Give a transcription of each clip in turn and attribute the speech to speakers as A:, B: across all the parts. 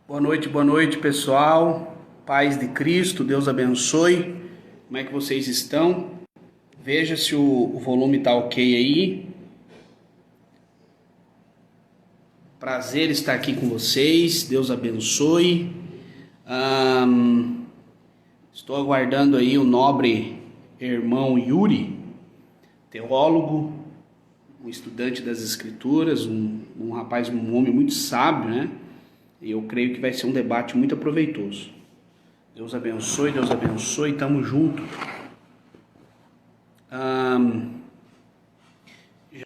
A: Boa noite, pessoal. Paz de Cristo, Deus abençoe. Como é que vocês estão? Veja se o volume tá ok aí. Prazer estar aqui com vocês. Deus abençoe. Ahn, Estou aguardando aí o nobre irmão Yuri, teólogo, um estudante das Escrituras, um rapaz, um homem muito sábio, né? E eu creio que vai ser um debate muito aproveitoso. Deus abençoe, tamo junto.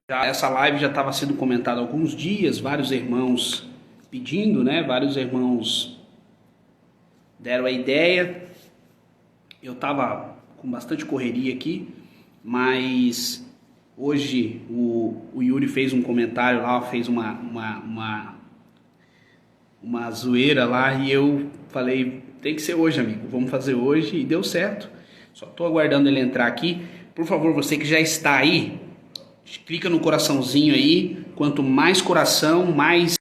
A: Essa live já estava sendo comentada há alguns dias, vários irmãos pedindo, né? Vários irmãos deram a ideia. Eu estava com bastante correria aqui, mas hoje o Yuri fez um comentário lá, fez uma zoeira lá e eu falei, tem que ser hoje, amigo, vamos fazer hoje, e deu certo. Só estou aguardando ele entrar aqui. Por favor, você que já está aí, clica no coraçãozinho aí. Quanto mais coração, mais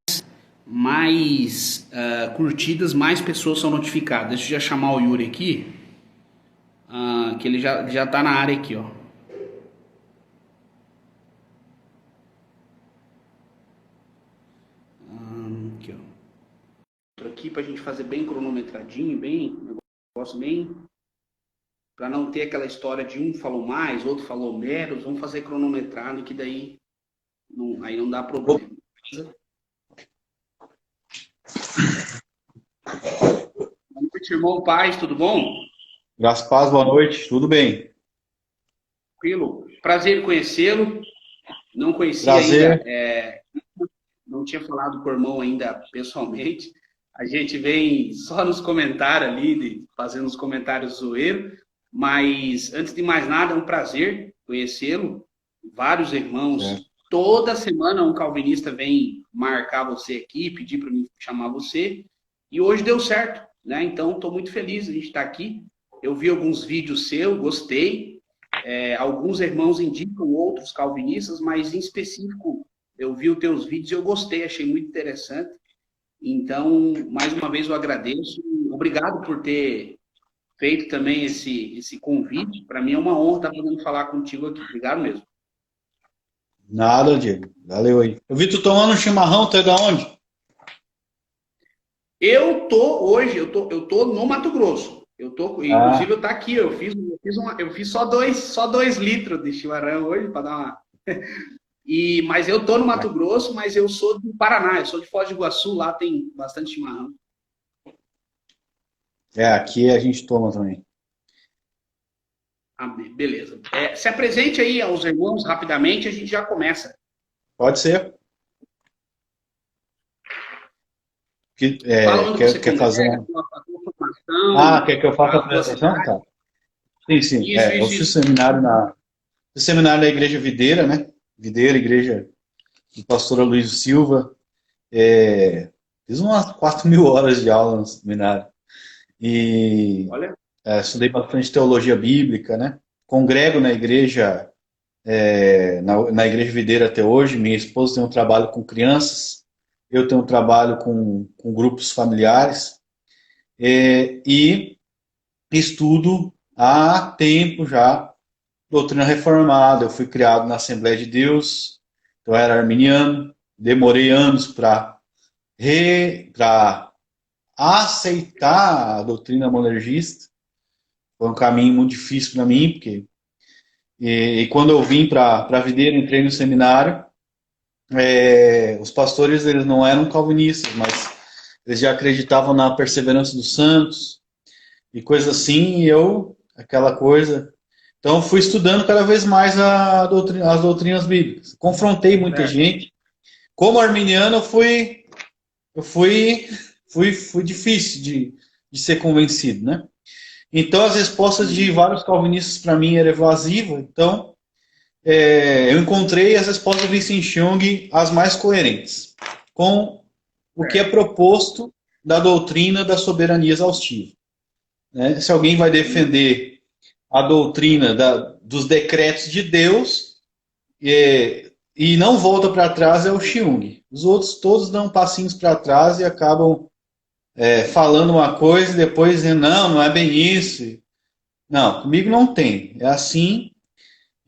A: curtidas, mais pessoas são notificadas. Deixa eu já chamar o Yuri aqui, que ele já está na área aqui, ó. Aqui, ó. Aqui para a gente fazer bem cronometradinho, bem negócio bem, para não ter aquela história de um falou mais, outro falou menos. Vamos fazer cronometrado, que daí aí não dá problema. Boa noite, irmão Paz, tudo bom?
B: Graças a Paz, boa noite, tudo bem?
A: Tranquilo? Prazer em conhecê-lo. Não conhecia ainda,
B: Prazer.
A: não tinha falado com o irmão ainda pessoalmente. A gente vem só nos comentários ali, fazendo os comentários zoeiros. Mas, antes de mais nada, é um prazer conhecê-lo. Vários irmãos, toda semana um calvinista vem marcar você aqui, pedir para mim chamar você. E hoje deu certo, né? Então, estou muito feliz de a gente estar aqui. Eu vi alguns vídeos seus, gostei. Alguns irmãos indicam outros calvinistas, mas em específico, eu vi os teus vídeos e eu gostei, achei muito interessante. Então, mais uma vez eu agradeço. Obrigado por ter feito também esse convite. Para mim é uma honra estar podendo falar contigo aqui. Obrigado mesmo.
B: Nada, Diego. Valeu aí. Eu vi tu tomando um chimarrão, tu é da onde?
A: Eu tô no Mato Grosso.
B: Ah,
A: Inclusive eu tá aqui, eu fiz só 2 litros de chimarrão hoje para dar uma. Mas eu tô no Mato Grosso, mas eu sou do Paraná, eu sou de Foz do Iguaçu, lá tem bastante chimarrão.
B: aqui a gente toma também.
A: Beleza. Se apresente aí aos irmãos rapidamente, a gente já começa.
B: Pode ser.
A: Fala onde você
B: Quer fazer
A: congrega,
B: uma...
A: a tua formação,
B: Quer que eu faça a
A: a tua
B: apresentação?
A: cidade.
B: Tá. Sim, sim.
A: Isso,
B: Eu
A: isso,
B: fiz
A: isso.
B: seminário na Igreja Videira, né? Videira, igreja do pastor Luiz Silva. Fiz umas 4.000 horas de aula no seminário. E
A: Olha,
B: estudei bastante teologia bíblica, né? Congrego na igreja na Igreja Videira até hoje. Minha esposa tem um trabalho com crianças, eu tenho um trabalho com grupos familiares, e estudo há tempo já doutrina reformada. Eu fui criado na Assembleia de Deus, eu era arminiano, demorei anos para aceitar a doutrina monergista. Foi um caminho muito difícil para mim, porque quando eu vim para a Videira, entrei no seminário. Os pastores, eles não eram calvinistas, mas eles já acreditavam na perseverança dos santos e coisa assim, e aquela coisa. Então, fui estudando cada vez mais as doutrinas bíblicas. Confrontei muita gente. Como arminiano, fui difícil de ser convencido, né? Então, as respostas de vários calvinistas para mim eram evasivas. Então, eu encontrei as respostas do Vincent Chung as mais coerentes com o que é proposto da doutrina da soberania exaustiva. Né? Se alguém vai defender a doutrina dos decretos de Deus e não volta para trás, é o Chung. Os outros todos dão passinhos para trás e acabam falando uma coisa e depois dizendo, não, não é bem isso. Não, comigo não tem. É assim,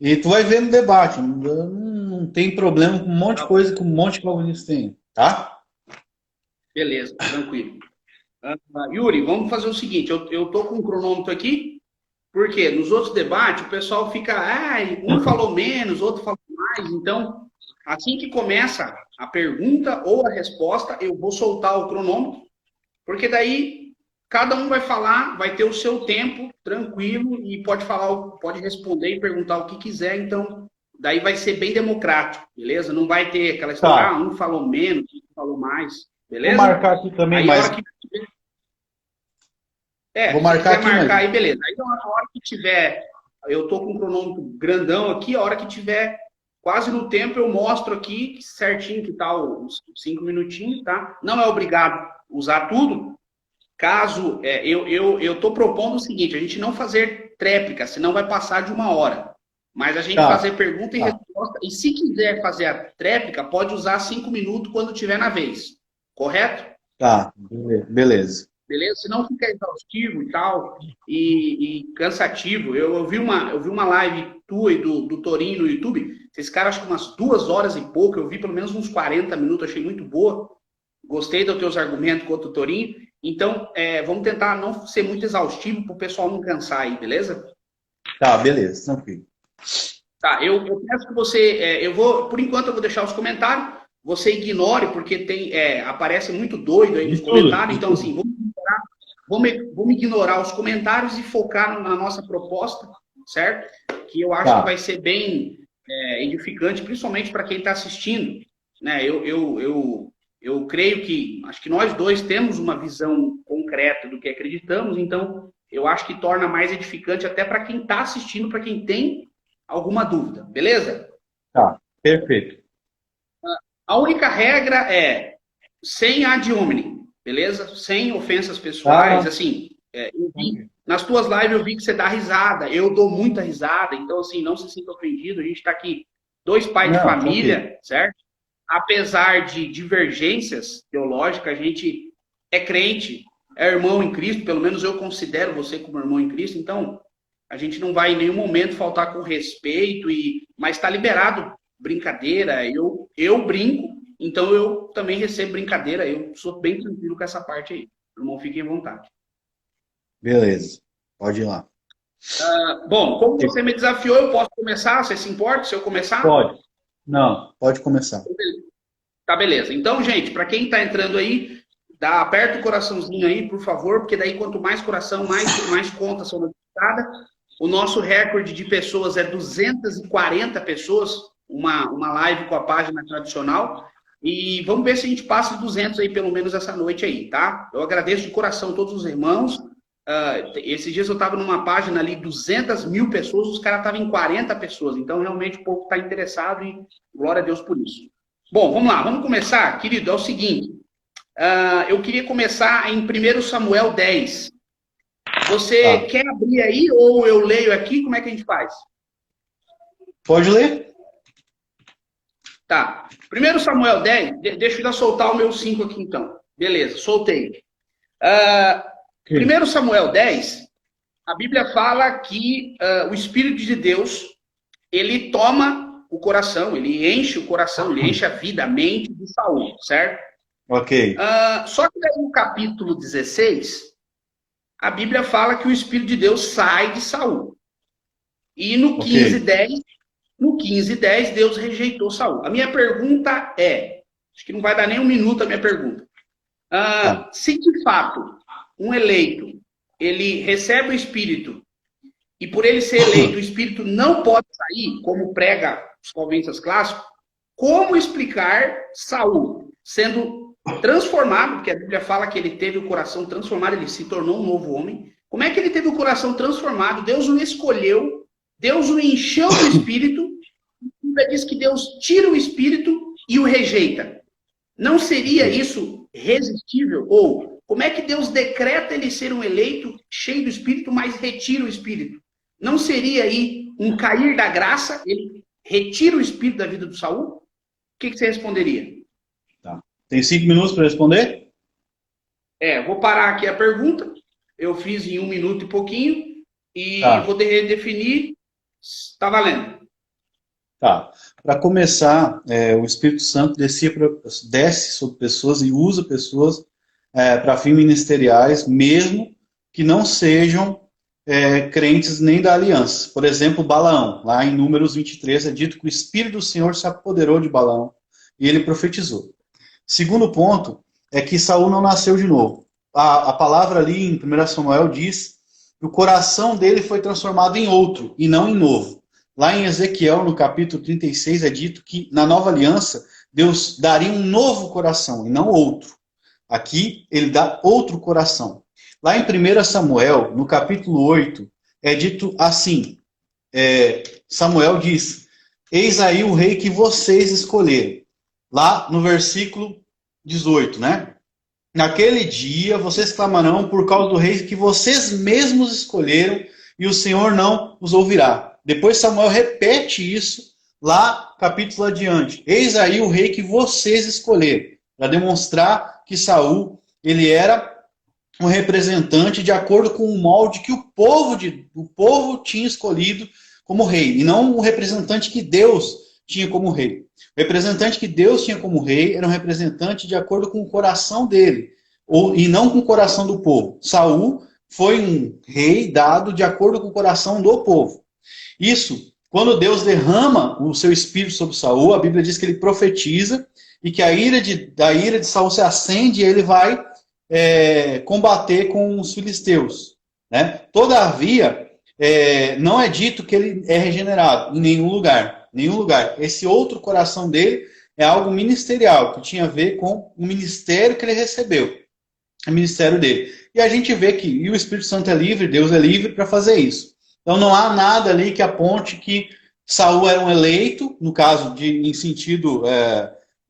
B: e tu vai ver no debate. Não tem problema com um monte de
A: Tá,
B: coisa que um monte de calvinistas tem, tá?
A: beleza, tranquilo. Yuri, vamos fazer o seguinte, eu tô com um cronômetro aqui, porque nos outros debates o pessoal fica, um falou menos, outro falou mais, então, assim que começa a pergunta ou a resposta, eu vou soltar o cronômetro, porque daí cada um vai falar, vai ter o seu tempo tranquilo e pode falar, pode responder e perguntar o que quiser, então daí vai ser bem democrático, beleza? Não vai ter aquela história,
B: Tá.
A: um falou menos, outro falou mais,
B: Vou
A: beleza?
B: marcar aqui também,
A: Aí a
B: mas
A: hora que
B: vou
A: se
B: marcar
A: quiser
B: aqui, mas
A: marcar aí, beleza. Aí a hora que tiver, eu tô com um cronômetro grandão aqui, a hora que tiver quase no tempo, eu mostro aqui certinho que tá os 5 minutinhos, tá? Não é obrigado a usar tudo. Caso, eu tô propondo o seguinte, a gente não fazer tréplica, senão vai passar de 1 hora. Mas a gente
B: tá,
A: fazer pergunta e
B: tá,
A: resposta. E se quiser fazer a tréplica, pode usar 5 minutos quando tiver na vez. Correto?
B: tá, beleza.
A: Beleza? Senão fica exaustivo e tal, e cansativo. Eu vi uma live tua e do Torinho no YouTube, esses caras acho que umas 2 horas e pouco, eu vi pelo menos uns 40 minutos, achei muito boa. Gostei dos teus argumentos contra o Torinho. Então, vamos tentar não ser muito exaustivo para o pessoal não cansar aí, beleza?
B: Tá, beleza, tranquilo.
A: Tá, eu peço que você, por enquanto eu vou deixar os comentários, você ignore, porque aparece muito doido aí nos comentários, então assim, vamos ignorar os comentários e focar na nossa proposta, certo? Que eu acho que vai ser bem edificante, principalmente para quem está assistindo, né? Eu creio que, acho que nós dois temos uma visão concreta do que acreditamos, então eu acho que torna mais edificante até para quem está assistindo, para quem tem alguma dúvida, beleza?
B: Tá, perfeito.
A: A única regra é sem ad hominem, beleza? Sem ofensas pessoais, assim, nas tuas lives eu vi que você dá risada, eu dou muita risada, então assim, não se sinta ofendido, a gente está aqui, 2 pais de família, certo? Apesar de divergências teológicas, a gente é crente, é irmão em Cristo, pelo menos eu considero você como irmão em Cristo, então a gente não vai em nenhum momento faltar com respeito, mas está liberado brincadeira, eu brinco, então eu também recebo brincadeira, eu sou bem tranquilo com essa parte aí. Irmão, fiquem à vontade.
B: Beleza, pode ir lá.
A: Bom, como você me desafiou, eu posso começar? Você se importa se eu começar?
B: Pode. Não, pode começar.
A: Tá, beleza. Então, gente, para quem está entrando aí, aperta o coraçãozinho aí, por favor, porque daí quanto mais coração, mais contas são notificadas. O nosso recorde de pessoas é 240 pessoas, uma live com a página tradicional. E vamos ver se a gente passa de 200 aí, pelo menos essa noite aí, tá? Eu agradeço de coração todos os irmãos. Esses dias eu estava numa página ali, 200 mil pessoas, os caras estavam em 40 pessoas. Então, realmente, o povo está interessado e glória a Deus por isso. Bom, vamos lá, vamos começar, querido. É o seguinte, eu queria começar em 1 Samuel 10. Você quer abrir aí ou eu leio aqui? Como é que a gente faz?
B: Pode ler?
A: Tá. 1 Samuel 10, deixa eu ainda soltar o meu 5 aqui então. Beleza, soltei. 1 Samuel 10, a Bíblia fala que o Espírito de Deus, ele toma o coração, ele enche o coração, ele enche a vida, a mente de Saul, certo?
B: Ok.
A: Só que daí no capítulo 16, a Bíblia fala que o Espírito de Deus sai de Saul. E no 15:10, Deus rejeitou Saul. A minha pergunta acho que não vai dar nem um minuto a minha pergunta. Se de fato um eleito, ele recebe o Espírito, e por ele ser eleito, o Espírito não pode sair, como prega os calvinistas clássicos, como explicar Saul sendo transformado, porque a Bíblia fala que ele teve o coração transformado, ele se tornou um novo homem. Como é que ele teve o coração transformado? Deus o escolheu, Deus o encheu do Espírito, a Bíblia diz que Deus tira o Espírito e o rejeita. Não seria isso resistível? Ou como é que Deus decreta ele ser um eleito cheio do Espírito, mas retira o Espírito? Não seria aí um cair da graça? Ele retira o Espírito da vida do Saul? O que você responderia?
B: Tá. Tem 5 minutos para responder?
A: Vou parar aqui a pergunta. Eu fiz em 1 minuto e pouquinho e
B: Tá,
A: vou redefinir. Está valendo.
B: tá. Para começar, o Espírito Santo desce sobre pessoas e usa pessoas para fins ministeriais, mesmo que não sejam crentes nem da aliança. Por exemplo, Balaão, lá em Números 23, é dito que o Espírito do Senhor se apoderou de Balaão e ele profetizou. Segundo ponto é que Saul não nasceu de novo. A palavra ali em 1 Samuel diz que o coração dele foi transformado em outro e não em novo. Lá em Ezequiel, no capítulo 36, é dito que na nova aliança, Deus daria um novo coração e não outro. Aqui, ele dá outro coração. Lá em 1 Samuel, no capítulo 8, é dito assim, Samuel diz, eis aí o rei que vocês escolheram. Lá no versículo 18, né? Naquele dia vocês clamarão por causa do rei que vocês mesmos escolheram e o Senhor não os ouvirá. Depois Samuel repete isso lá, capítulo adiante. Eis aí o rei que vocês escolheram, para demonstrar que Saul, ele era um representante de acordo com o molde que o povo tinha escolhido como rei, e não o representante que Deus tinha como rei. O representante que Deus tinha como rei era um representante de acordo com o coração dele, e não com o coração do povo. Saul foi um rei dado de acordo com o coração do povo. Isso, quando Deus derrama o seu espírito sobre Saul, a Bíblia diz que ele profetiza e que a ira de Saul se acende e ele vai combater com os filisteus. Né? Todavia, não é dito que ele é regenerado em nenhum lugar. Nenhum lugar. Esse outro coração dele é algo ministerial, que tinha a ver com o ministério que ele recebeu. O ministério dele. E a gente vê que o Espírito Santo é livre, Deus é livre para fazer isso. Então não há nada ali que aponte que Saul era um eleito, no caso em sentido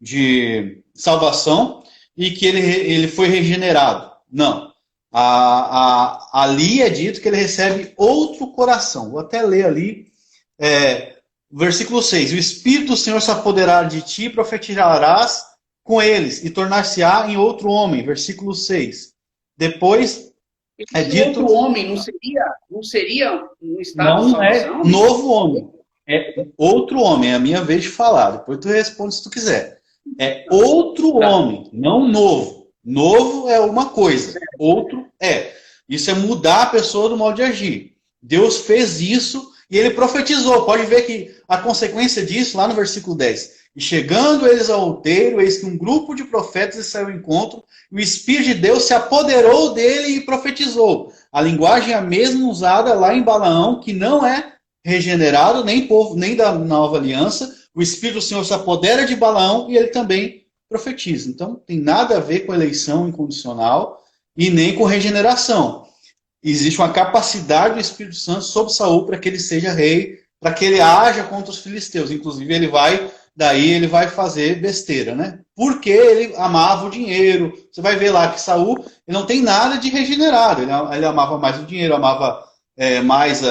B: de salvação, e que ele foi regenerado. Não. Ali é dito que ele recebe outro coração. Vou até ler ali. Versículo 6. O Espírito do Senhor se apoderará de ti e profetizarás com eles e tornar-se-á em outro homem. Versículo 6. Depois é dito...
A: Outro homem não seria um estado de salvação?
B: Não é novo homem. É outro homem. É a minha vez de falar. Depois tu responde se tu quiser. É outro homem, não novo. Novo é uma coisa. Outro é. Isso é mudar a pessoa do modo de agir. Deus fez isso e ele profetizou. Pode ver que a consequência disso, lá no versículo 10. E chegando eles ao outeiro, eis que um grupo de profetas saiu ao encontro, e o Espírito de Deus se apoderou dele e profetizou. A linguagem é a mesma usada lá em Balaão, que não é regenerado, nem povo, nem da nova aliança. O Espírito do Senhor se apodera de Balaão e ele também profetiza. Então, tem nada a ver com eleição incondicional e nem com regeneração. Existe uma capacidade do Espírito Santo sobre Saul para que ele seja rei, para que ele haja contra os filisteus. Inclusive, daí ele vai fazer besteira, né? Porque ele amava o dinheiro. Você vai ver lá que Saul ele não tem nada de regenerado. Ele amava mais o dinheiro, amava mais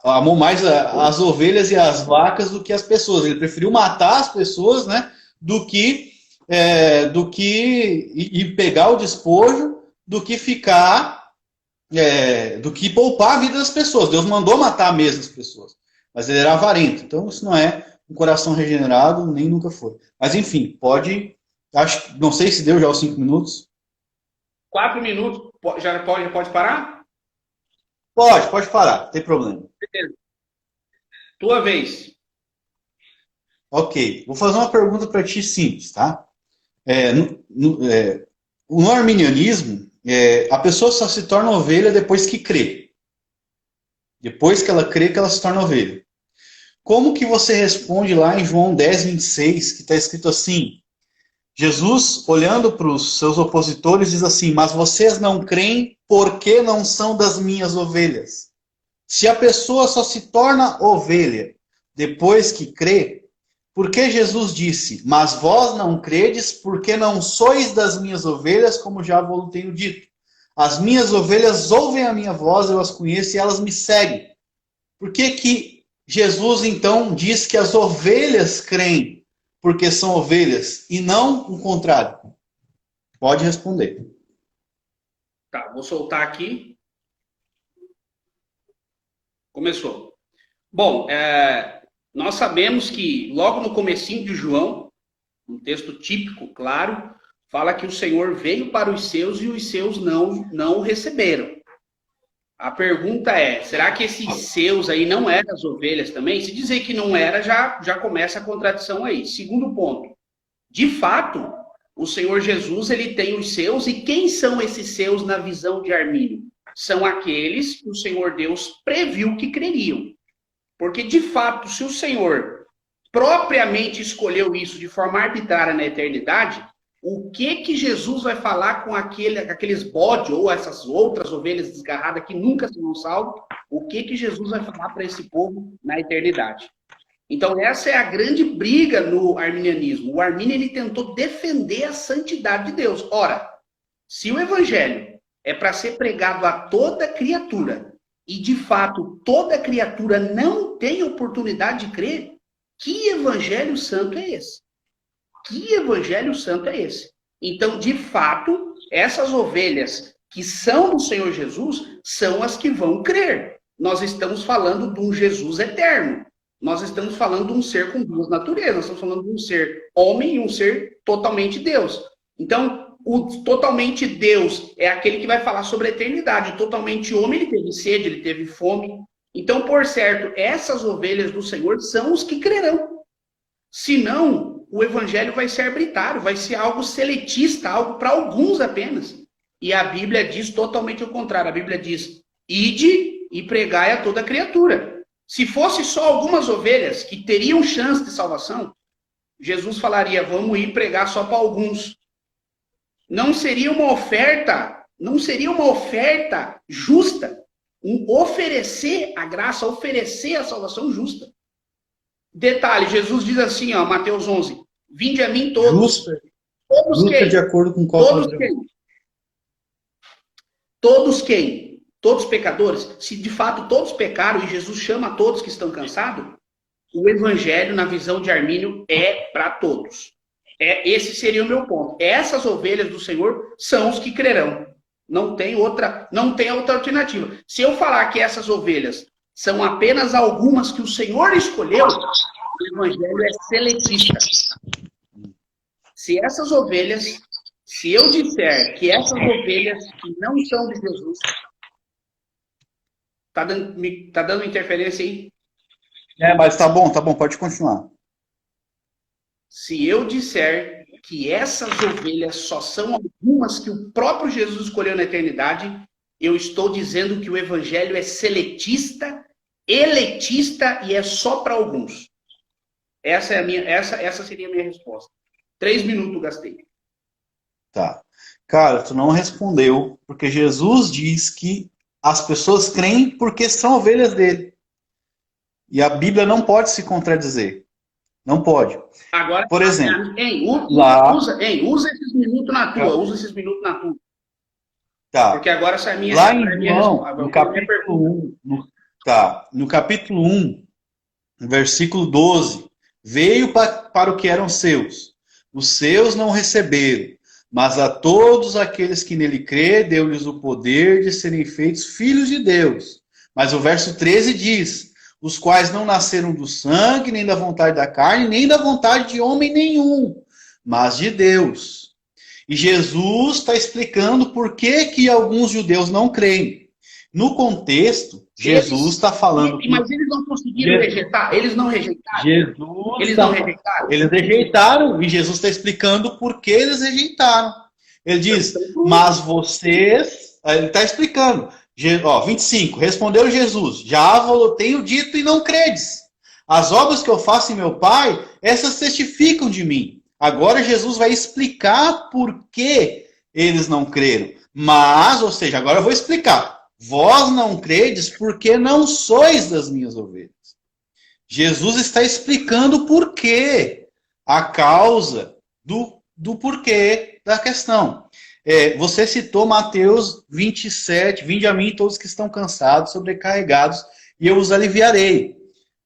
B: amou mais as ovelhas e as vacas do que as pessoas. Ele preferiu matar as pessoas, né? Do que pegar o despojo, do que poupar a vida das pessoas. Deus mandou matar mesmo as pessoas. Mas ele era avarento. Então, isso não é um coração regenerado, nem nunca foi. Mas, enfim, não sei se deu já os 5 minutos.
A: 4 minutos. Já pode parar?
B: Pode parar, não tem problema.
A: Beleza. Tua vez.
B: Ok, vou fazer uma pergunta para ti simples, tá? No arminianismo, a pessoa só se torna ovelha depois que crê. Depois que ela crê que ela se torna ovelha. Como que você responde lá em João 10, 26, que está escrito assim, Jesus, olhando para os seus opositores, diz assim, mas vocês não creem porque não são das minhas ovelhas. Se a pessoa só se torna ovelha depois que crê, por que Jesus disse, mas vós não credes porque não sois das minhas ovelhas, como já vos tenho dito. As minhas ovelhas ouvem a minha voz, eu as conheço e elas me seguem. Por que Jesus, então, diz que as ovelhas creem porque são ovelhas e não o contrário? Pode responder.
A: Tá, vou soltar aqui. Começou. Bom, nós sabemos que logo no comecinho de João, um texto típico, claro, fala que o Senhor veio para os seus e os seus não o receberam. A pergunta é, será que esses seus aí não eram as ovelhas também? Se dizer que não era, já começa a contradição aí. Segundo ponto, de fato, o Senhor Jesus, ele tem os seus, e quem são esses seus na visão de Armínio? São aqueles que o Senhor Deus previu que creriam. Porque, de fato, se o Senhor propriamente escolheu isso de forma arbitrária na eternidade, o que Jesus vai falar com aqueles bodes ou essas outras ovelhas desgarradas que nunca serão salvos? O que Jesus vai falar para esse povo na eternidade? Então, essa é a grande briga no arminianismo. O Armínio, ele tentou defender a santidade de Deus. Ora, se o evangelho é para ser pregado a toda criatura, e de fato toda criatura não tem oportunidade de crer, que evangelho santo é esse? Que evangelho santo é esse? Então, de fato, essas ovelhas que são do Senhor Jesus são as que vão crer. Nós estamos falando de um Jesus eterno. Nós estamos falando de um ser com duas naturezas. Nós estamos falando de um ser homem e um ser totalmente Deus. Então, o totalmente Deus é aquele que vai falar sobre a eternidade. O totalmente homem, ele teve sede, ele teve fome. Então, por certo, essas ovelhas do Senhor são os que crerão. Senão, o evangelho vai ser arbitrário, vai ser algo seletista, algo para alguns apenas. E a Bíblia diz totalmente o contrário. A Bíblia diz, ide e pregai a toda criatura. Se fosse só algumas ovelhas que teriam chance de salvação, Jesus falaria, vamos ir pregar só para alguns. Não seria uma oferta justa, oferecer a graça, oferecer a salvação justa. Detalhe, Jesus diz assim, ó, Mateus 11, vinde a mim todos.
B: Justa,
A: todos
B: justa
A: quem?
B: De acordo com qual
A: todos quem? Todos quem? Todos pecadores? Se de fato todos pecaram e Jesus chama todos que estão cansados, o evangelho, na visão de Armínio, é para todos. Esse seria o meu ponto. Essas ovelhas do Senhor são os que crerão. Não tem outra alternativa. Se eu falar que essas ovelhas são apenas algumas que o Senhor escolheu, o evangelho é seletista. Se eu disser que essas ovelhas que não são de Jesus, tá dando interferência aí?
B: Mas tá bom, pode continuar.
A: Se eu disser que essas ovelhas só são algumas que o próprio Jesus escolheu na eternidade, eu estou dizendo que o evangelho é seletista, elitista e é só para alguns. Essa seria a minha resposta. 3 minutos gastei.
B: Tá. Cara, tu não respondeu, porque Jesus diz que as pessoas creem porque são ovelhas dele. E a Bíblia não pode se contradizer. Não pode.
A: Agora,
B: por exemplo,
A: usa esses minutos na tua. Usa esses minutos na tua.
B: Tá.
A: Porque agora essa é a minha
B: lá em João, no capítulo 1, no capítulo 1, versículo 12, veio para o que eram seus. Os seus não receberam, mas a todos aqueles que nele crê, deu-lhes o poder de serem feitos filhos de Deus. Mas o verso 13 diz, os quais não nasceram do sangue, nem da vontade da carne, nem da vontade de homem nenhum, mas de Deus. E Jesus está explicando por que alguns judeus não creem. No contexto, Jesus está falando...
A: Mas eles não conseguiram rejeitar? Eles não rejeitaram?
B: Eles rejeitaram, e Jesus está explicando por que eles rejeitaram. Ele diz, mas vocês... Ele está explicando. 25, respondeu Jesus, já tenho dito e não credes. As obras que eu faço em meu Pai, essas testificam de mim. Agora Jesus vai explicar por que eles não creram. Mas, ou seja, agora eu vou explicar. Vós não credes porque não sois das minhas ovelhas. Jesus está explicando o porquê, a causa do porquê da questão. Você citou Mateus 27, vinde a mim todos que estão cansados, sobrecarregados, e eu os aliviarei.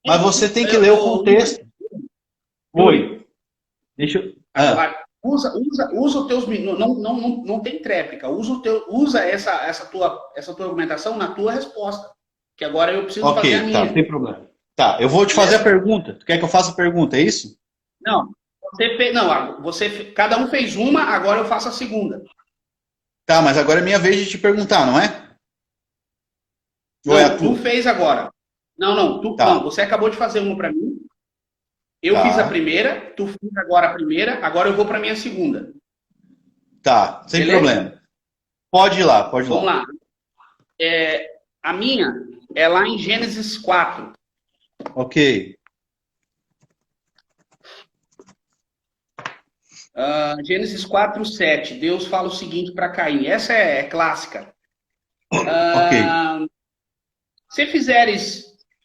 B: Mas você tem que ler o contexto. Oi. Deixa eu...
A: Usa os teus minutos, não tem tréplica, usa essa tua argumentação na tua resposta, que agora eu preciso fazer a
B: Ok, tá,
A: minha.
B: não tem problema. Tá, eu vou te fazer a pergunta. Tu quer que eu faça a pergunta, é isso?
A: Não, cada um fez uma, agora eu faço a segunda.
B: Tá, mas agora é minha vez de te perguntar, não é? Ou é a
A: Não, tu
B: tua?
A: fez agora. Não,
B: Tá,
A: você acabou de fazer uma para mim. Eu fiz a
B: tá,
A: primeira, tu fez agora a primeira, agora eu vou para minha segunda.
B: tá, sem
A: Beleza?
B: problema. Pode ir lá, pode ir
A: Vamos
B: lá.
A: lá. A minha é lá em Gênesis 4.
B: Ok.
A: Gênesis 4:7. Deus fala o seguinte para Caim. Essa é clássica.
B: Ok.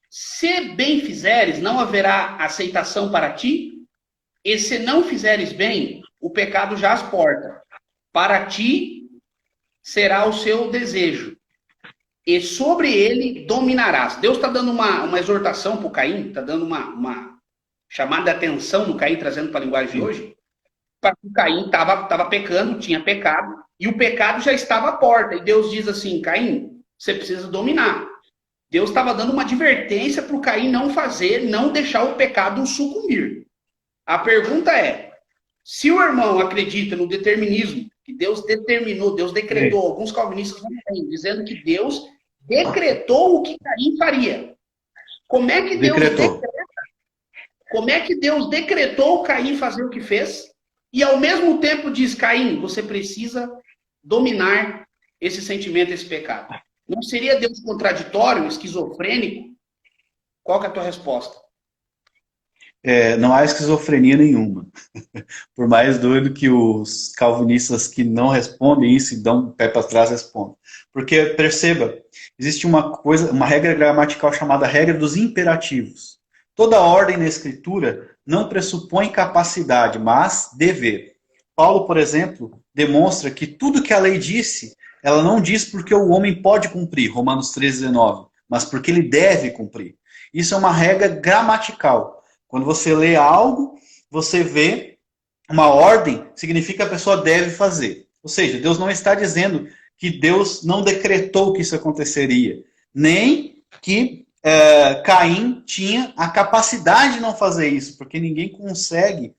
A: Se bem fizeres, não haverá aceitação para ti. E se não fizeres bem, o pecado já as porta. Para ti será o seu desejo. E sobre ele dominarás. Deus está dando uma exortação para o Caim, está dando uma chamada de atenção no Caim, trazendo para a linguagem de hoje. Para que o Caim estava pecando, tinha pecado, e o pecado já estava à porta. E Deus diz assim, Caim, você precisa dominar. Deus estava dando uma advertência para o Caim não fazer, não deixar o pecado sucumbir. A pergunta é, se o irmão acredita no determinismo, que Deus determinou, Deus decretou, alguns calvinistas não têm, dizendo que Deus decretou o que Caim faria. Como é que Deus decretou Caim fazer o que fez? E ao mesmo tempo diz, Caim, você precisa dominar esse sentimento, esse pecado. Não seria Deus contraditório, esquizofrênico? Qual que é a tua resposta?
B: Não há esquizofrenia nenhuma. Por mais doido que os calvinistas que não respondem isso e dão um pé para trás respondam. Porque, perceba, existe uma regra gramatical chamada regra dos imperativos. Toda ordem na escritura não pressupõe capacidade, mas dever. Paulo, por exemplo, demonstra que tudo que a lei disse, ela não diz porque o homem pode cumprir, Romanos 13:19, mas porque ele deve cumprir. Isso é uma regra gramatical. Quando você lê algo, você vê uma ordem, significa que a pessoa deve fazer. Ou seja, Deus não está dizendo que Deus não decretou que isso aconteceria, nem que Caim tinha a capacidade de não fazer isso, porque ninguém consegue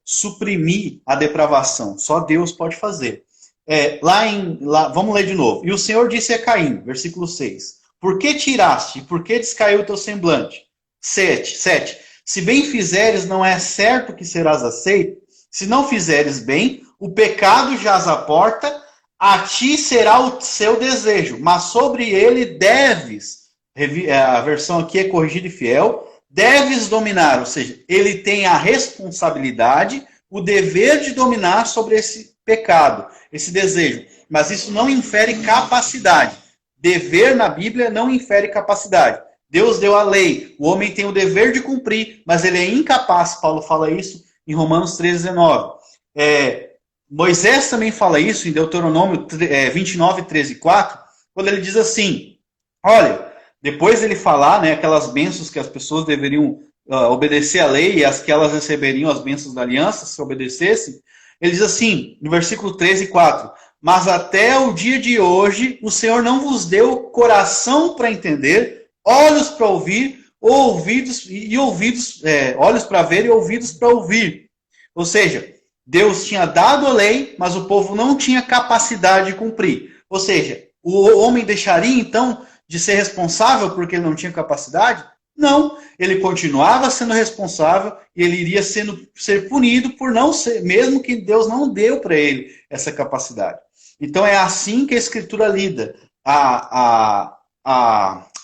B: suprimir a depravação, só Deus pode fazer. Vamos ler de novo. E o Senhor disse a Caim, versículo 6, por que tiraste, por que descaiu o teu semblante? 7. Se bem fizeres, não é certo que serás aceito? Se não fizeres bem, o pecado jaz à porta, a ti será o seu desejo, mas sobre ele deves, a versão aqui é corrigida e fiel, deves dominar, ou seja, ele tem a responsabilidade, o dever de dominar sobre esse pecado, esse desejo, mas isso não infere capacidade. Dever na Bíblia não infere capacidade. Deus deu a lei, o homem tem o dever de cumprir, mas ele é incapaz, Paulo fala isso em Romanos 13:19. Moisés também fala isso em Deuteronômio 29, 13 e 4, quando ele diz assim, olha, depois dele falar, né, aquelas bênçãos que as pessoas deveriam obedecer à lei e as que elas receberiam as bênçãos da aliança, se obedecessem, ele diz assim, no versículo 13 e 4, mas até o dia de hoje o Senhor não vos deu coração para entender, olhos para ouvir, olhos para ver e ouvidos para ouvir. Ou seja, Deus tinha dado a lei, mas o povo não tinha capacidade de cumprir. Ou seja, o homem deixaria então de ser responsável porque ele não tinha capacidade? Não, ele continuava sendo responsável e ele iria ser punido por não ser, mesmo que Deus não deu para ele essa capacidade. Então é assim que a Escritura lida. A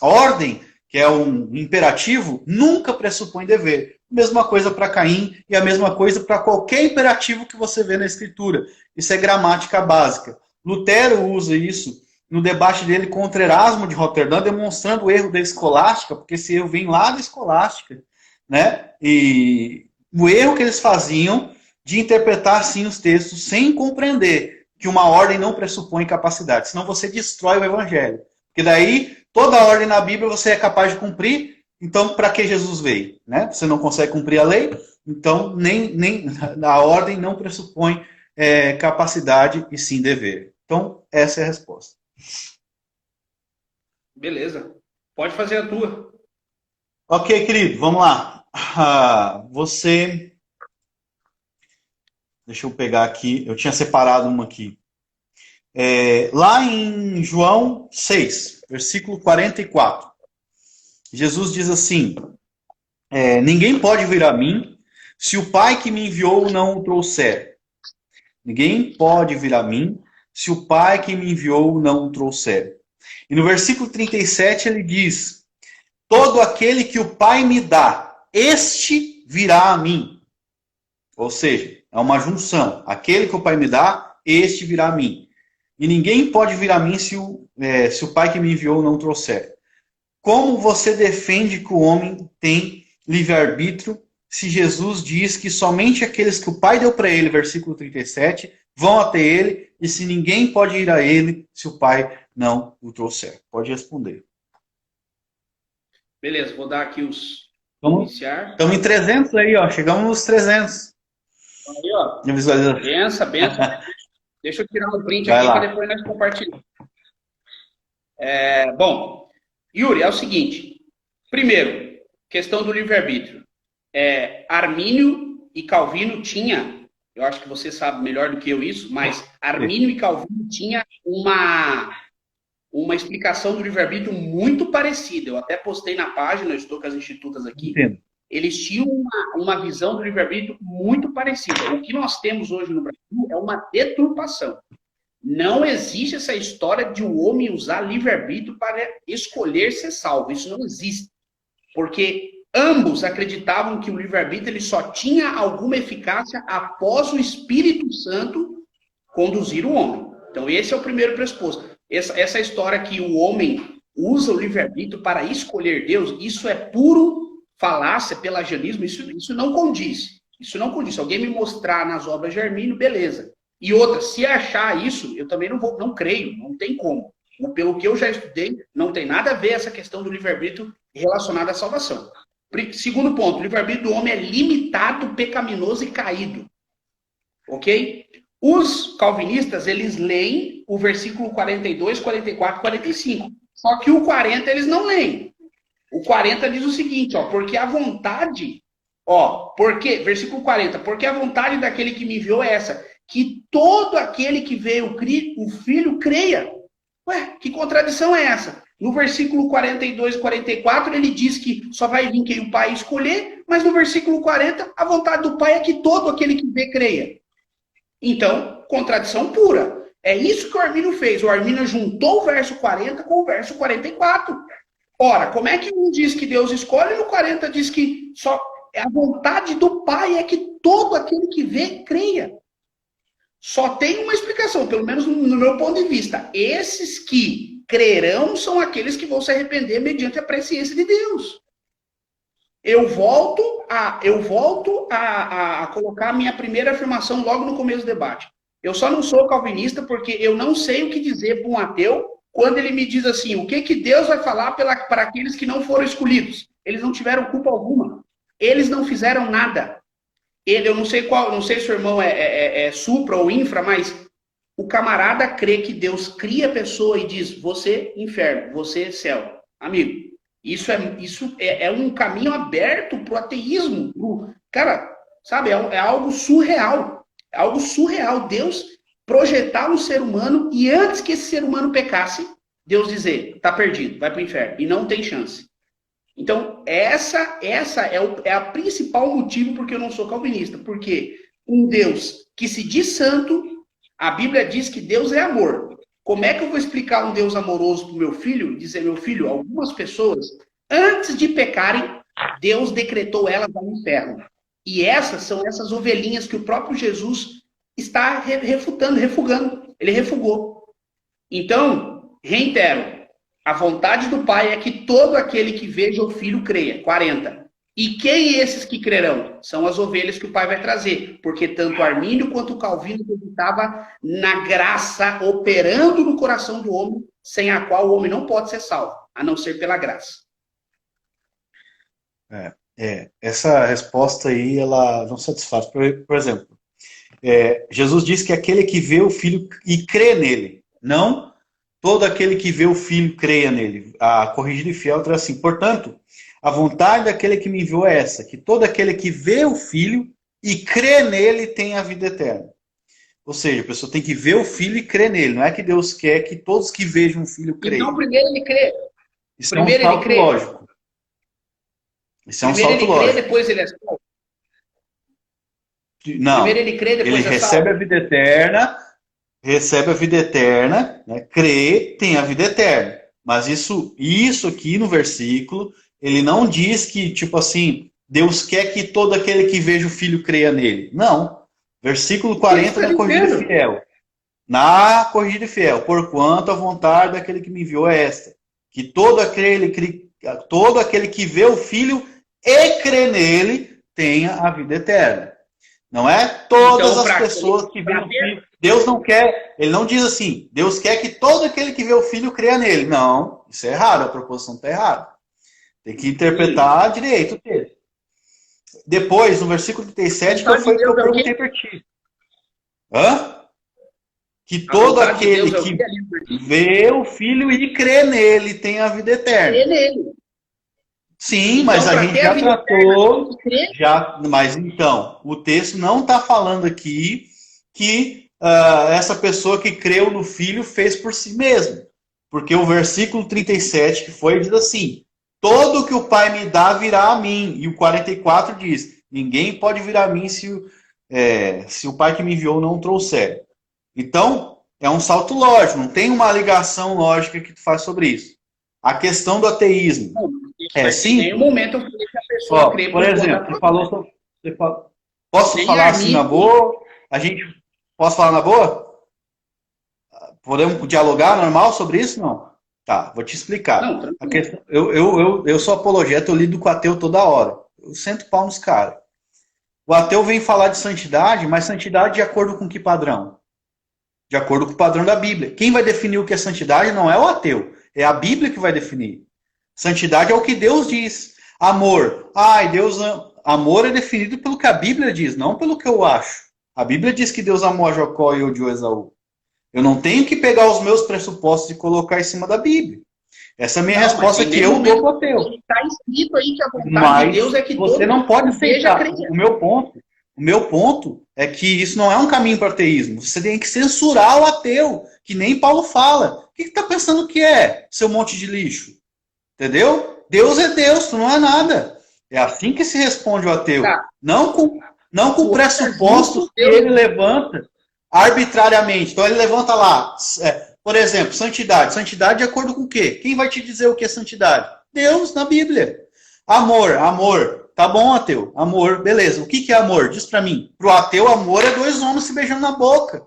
B: ordem, que é um imperativo, nunca pressupõe dever. Mesma coisa para Caim e a mesma coisa para qualquer imperativo que você vê na Escritura. Isso é gramática básica. Lutero usa isso no debate dele contra Erasmo de Roterdã, demonstrando o erro da escolástica, porque esse erro vem lá da escolástica, né? E o erro que eles faziam de interpretar, sim, os textos sem compreender que uma ordem não pressupõe capacidade, senão você destrói o evangelho. Porque daí, toda ordem na Bíblia você é capaz de cumprir, Então, para que Jesus veio? Né? Você não consegue cumprir a lei, então nem a ordem não pressupõe capacidade e sim dever. Então, essa é a resposta.
A: Beleza. Pode fazer a tua.
B: Ok, querido, vamos lá. Você. Deixa eu pegar aqui. Eu tinha separado uma aqui. Lá em João 6, versículo 44. Jesus diz assim: ninguém pode vir a mim se o Pai que me enviou não o trouxer. Ninguém pode vir a mim se o Pai que me enviou não o trouxer. E no versículo 37 ele diz: todo aquele que o Pai me dá, este virá a mim. Ou seja, é uma junção. Aquele que o Pai me dá, este virá a mim. E ninguém pode vir a mim se o Pai que me enviou não trouxer. Como você defende que o homem tem livre-arbítrio se Jesus diz que somente aqueles que o Pai deu para ele, versículo 37, vão até ele, e se ninguém pode ir a ele se o Pai não o trouxer? Pode responder.
A: Beleza, vou dar aqui os
B: iniciar. Estamos em 300 aí, ó. Chegamos nos 300.
A: Aí, ó. Benção. Deixa eu tirar um print aqui que depois nós compartilhamos. Bom, Yuri, é o seguinte. Primeiro, questão do livre-arbítrio. Armínio e Calvino tinha, eu acho que você sabe melhor do que eu isso, mas Armínio e Calvino tinha uma explicação do livre-arbítrio muito parecida. Eu até postei na página, eu estou com as institutas aqui.
B: Entendo.
A: Eles tinham uma visão do livre-arbítrio muito parecida. O que nós temos hoje no Brasil é uma deturpação. Não existe essa história de o homem usar livre-arbítrio para escolher ser salvo. Isso não existe. Porque ambos acreditavam que o livre-arbítrio ele só tinha alguma eficácia após o Espírito Santo conduzir o homem. Então, esse é o primeiro pressuposto. Essa história que o homem usa o livre-arbítrio para escolher Deus, isso é puro falácia, pelagianismo, isso não condiz. Isso não condiz. Se alguém me mostrar nas obras de Armínio, beleza. E outra, se achar isso, eu também não creio, não tem como. Pelo que eu já estudei, não tem nada a ver essa questão do livre-arbítrio relacionada à salvação. Segundo ponto, o livre-arbítrio do homem é limitado, pecaminoso e caído. Ok? Os calvinistas, eles leem o versículo 42, 44, 45. Só que o 40 eles não leem. O 40 diz o seguinte, porque a vontade, versículo 40, porque a vontade daquele que me enviou é essa, que todo aquele que veio o Filho creia. Ué, que contradição é essa? No versículo 42 e 44, ele diz que só vai vir quem o Pai escolher, mas no versículo 40, a vontade do Pai é que todo aquele que vê creia. Então, contradição pura. É isso que o Armínio fez. O Armínio juntou o verso 40 com o verso 44. Ora, como é que um diz que Deus escolhe e no 40 diz que só a vontade do Pai é que todo aquele que vê creia? Só tem uma explicação, pelo menos no meu ponto de vista. Esses que crerão são aqueles que vão se arrepender mediante a presciência de Deus. Eu volto a colocar a minha primeira afirmação logo no começo do debate. Eu só não sou calvinista porque eu não sei o que dizer para um ateu quando ele me diz assim, o que Deus vai falar para aqueles que não foram escolhidos? Eles não tiveram culpa alguma. Eles não fizeram nada. Eu não sei se o irmão é supra ou infra, mas o camarada crê que Deus cria a pessoa e diz, você inferno, você céu. Amigo, isso é um caminho aberto para o ateísmo. Cara, sabe, é algo surreal. É algo surreal. Deus projetar um ser humano e antes que esse ser humano pecasse, Deus dizer, tá perdido, vai para o inferno. E não tem chance. Então, essa é a principal motivo porque eu não sou calvinista. Porque um Deus que se diz santo, a Bíblia diz que Deus é amor. Como é que eu vou explicar um Deus amoroso para o meu filho? Dizer, meu filho, algumas pessoas, antes de pecarem, Deus decretou elas ao inferno. E essas são essas ovelhinhas que o próprio Jesus está refugando. Ele refugou. Então, reitero, a vontade do Pai é que todo aquele que veja o Filho creia. 40. E quem esses que crerão? São as ovelhas que o Pai vai trazer. Porque tanto Armínio quanto o Calvino acreditavam na graça operando no coração do homem, sem a qual o homem não pode ser salvo, a não ser pela graça.
B: Essa resposta aí, ela não satisfaz. Por exemplo, Jesus disse que aquele que vê o Filho e crê nele, não todo aquele que vê o Filho creia nele. A Corrigida e Fiel traz assim: portanto, a vontade daquele que me enviou é essa, que todo aquele que vê o Filho e crê nele tenha a vida eterna. Ou seja, a pessoa tem que ver o Filho e crer nele. Não é que Deus quer que todos que vejam o Filho creiam.
A: Então, primeiro ele crê.
B: Isso é um salto lógico. Isso é um salto lógico.
A: Primeiro ele crê, depois ele é salvo.
B: Não.
A: Primeiro ele crê, depois
B: ele recebe a vida eterna, né? Crê, tem a vida eterna. Mas isso aqui no versículo, ele não diz que, tipo assim, Deus quer que todo aquele que veja o Filho creia nele. Não. Versículo 40 da Corrigida Fiel. Na Corrigida Fiel. Porquanto a vontade daquele que me enviou é esta, que todo aquele que vê o Filho e crê nele tenha a vida eterna. Não é todas então, as pessoas que veem o Filho. Deus não quer, ele não diz assim, Deus quer que todo aquele que vê o Filho creia nele. Não, isso é errado, a proposição está errada. Tem que interpretar direito o texto. Depois, no versículo 37, que foi que eu perguntei para ti. Que todo aquele que vê o Filho e crê nele tem a vida eterna. Crê nele. Sim, então, mas a gente já tratou. Mas então, o texto não está falando aqui que essa pessoa que creu no Filho fez por si mesmo. Porque o versículo 37 que foi diz assim: todo que o Pai me dá virá a mim. E o 44 diz: ninguém pode vir a mim se o Pai que me enviou não trouxer. Então, é um salto lógico, não tem uma ligação lógica que tu faz sobre isso. A questão do ateísmo. Sim. Em um momento eu falei que a pessoa crê por exemplo, posso falar assim na boa? Posso falar na boa? Podemos dialogar normal sobre isso? Não? Tá, vou te explicar. Não, a questão, eu sou apologeta, eu lido com o ateu toda hora. Eu sento pau nos caras. O ateu vem falar de santidade, mas santidade de acordo com que padrão? De acordo com o padrão da Bíblia. Quem vai definir o que é santidade não é o ateu, é a Bíblia que vai definir. Santidade é o que Deus diz. Amor. Amor é definido pelo que a Bíblia diz, não pelo que eu acho. A Bíblia diz que Deus amou a Jacó e odiou Esaú. Eu não tenho que pegar os meus pressupostos e colocar em cima da Bíblia. Essa é a minha resposta que eu dou para o ateu. Está escrito aí que a vontade de Deus é que você não pode aceitar. O meu ponto é que isso não é um caminho para o ateísmo. Você tem que censurar o ateu, que nem Paulo fala. O que está pensando que é, seu monte de lixo? Entendeu? Deus é Deus, tu não é nada. É assim que se responde o ateu. Tá. Não com pressupostos que ele levanta arbitrariamente. Então ele levanta lá, por exemplo, santidade. Santidade de acordo com o quê? Quem vai te dizer o que é santidade? Deus, na Bíblia. Amor. Tá bom, ateu. Amor, beleza. O que é amor? Diz pra mim. Pro ateu, amor é dois homens se beijando na boca.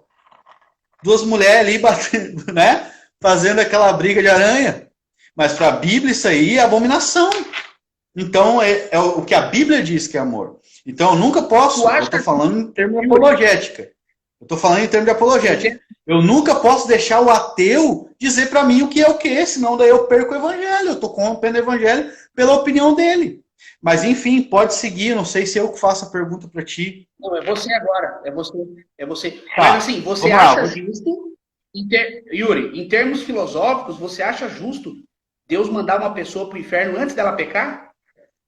B: Duas mulheres ali batendo, né? Fazendo aquela briga de aranha. Mas para a Bíblia isso aí é abominação. Então é o que a Bíblia diz que é amor. Então eu nunca posso, eu estou falando em termos de apologética. Eu nunca posso deixar o ateu dizer para mim o que é o que, senão daí eu perco o evangelho. Eu estou corrompendo o evangelho pela opinião dele. Mas enfim, pode seguir, não sei se eu que faço a pergunta para ti.
A: Não, é você agora, é você. Tá. Mas assim, você acha justo, Yuri, em termos filosóficos, você acha justo Deus mandar uma pessoa para o inferno antes dela pecar?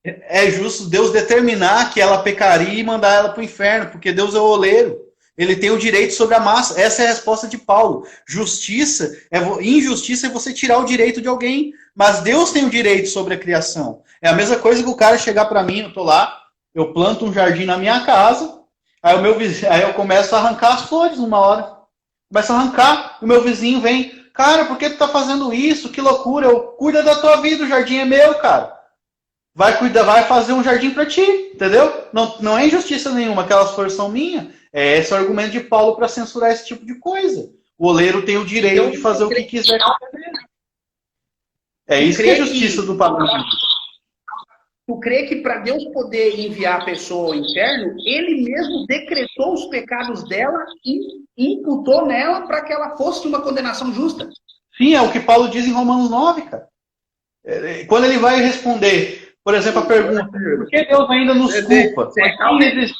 B: É justo Deus determinar que ela pecaria e mandar ela para o inferno, porque Deus é o oleiro. Ele tem o direito sobre a massa. Essa é a resposta de Paulo. Injustiça é você tirar o direito de alguém, mas Deus tem o direito sobre a criação. É a mesma coisa que o cara chegar para mim, eu tô lá, eu planto um jardim na minha casa, aí eu começo a arrancar as flores uma hora. Começo a arrancar, o meu vizinho vem... Cara, por que tu tá fazendo isso? Que loucura. Cuida da tua vida, o jardim é meu, cara. Vai fazer um jardim para ti, entendeu? Não é injustiça nenhuma, aquelas flores são minhas. É esse o argumento de Paulo para censurar esse tipo de coisa. O oleiro tem o direito de fazer o que quiser. É isso que é justiça do padrão.
A: Tu crê que para Deus poder enviar a pessoa ao inferno, ele mesmo decretou os pecados dela e imputou nela para que ela fosse uma condenação justa?
B: Sim, é o que Paulo diz em Romanos 9, cara. Quando ele vai responder Por exemplo, a pergunta, por que Deus ainda nos culpa?
A: Você é calvinista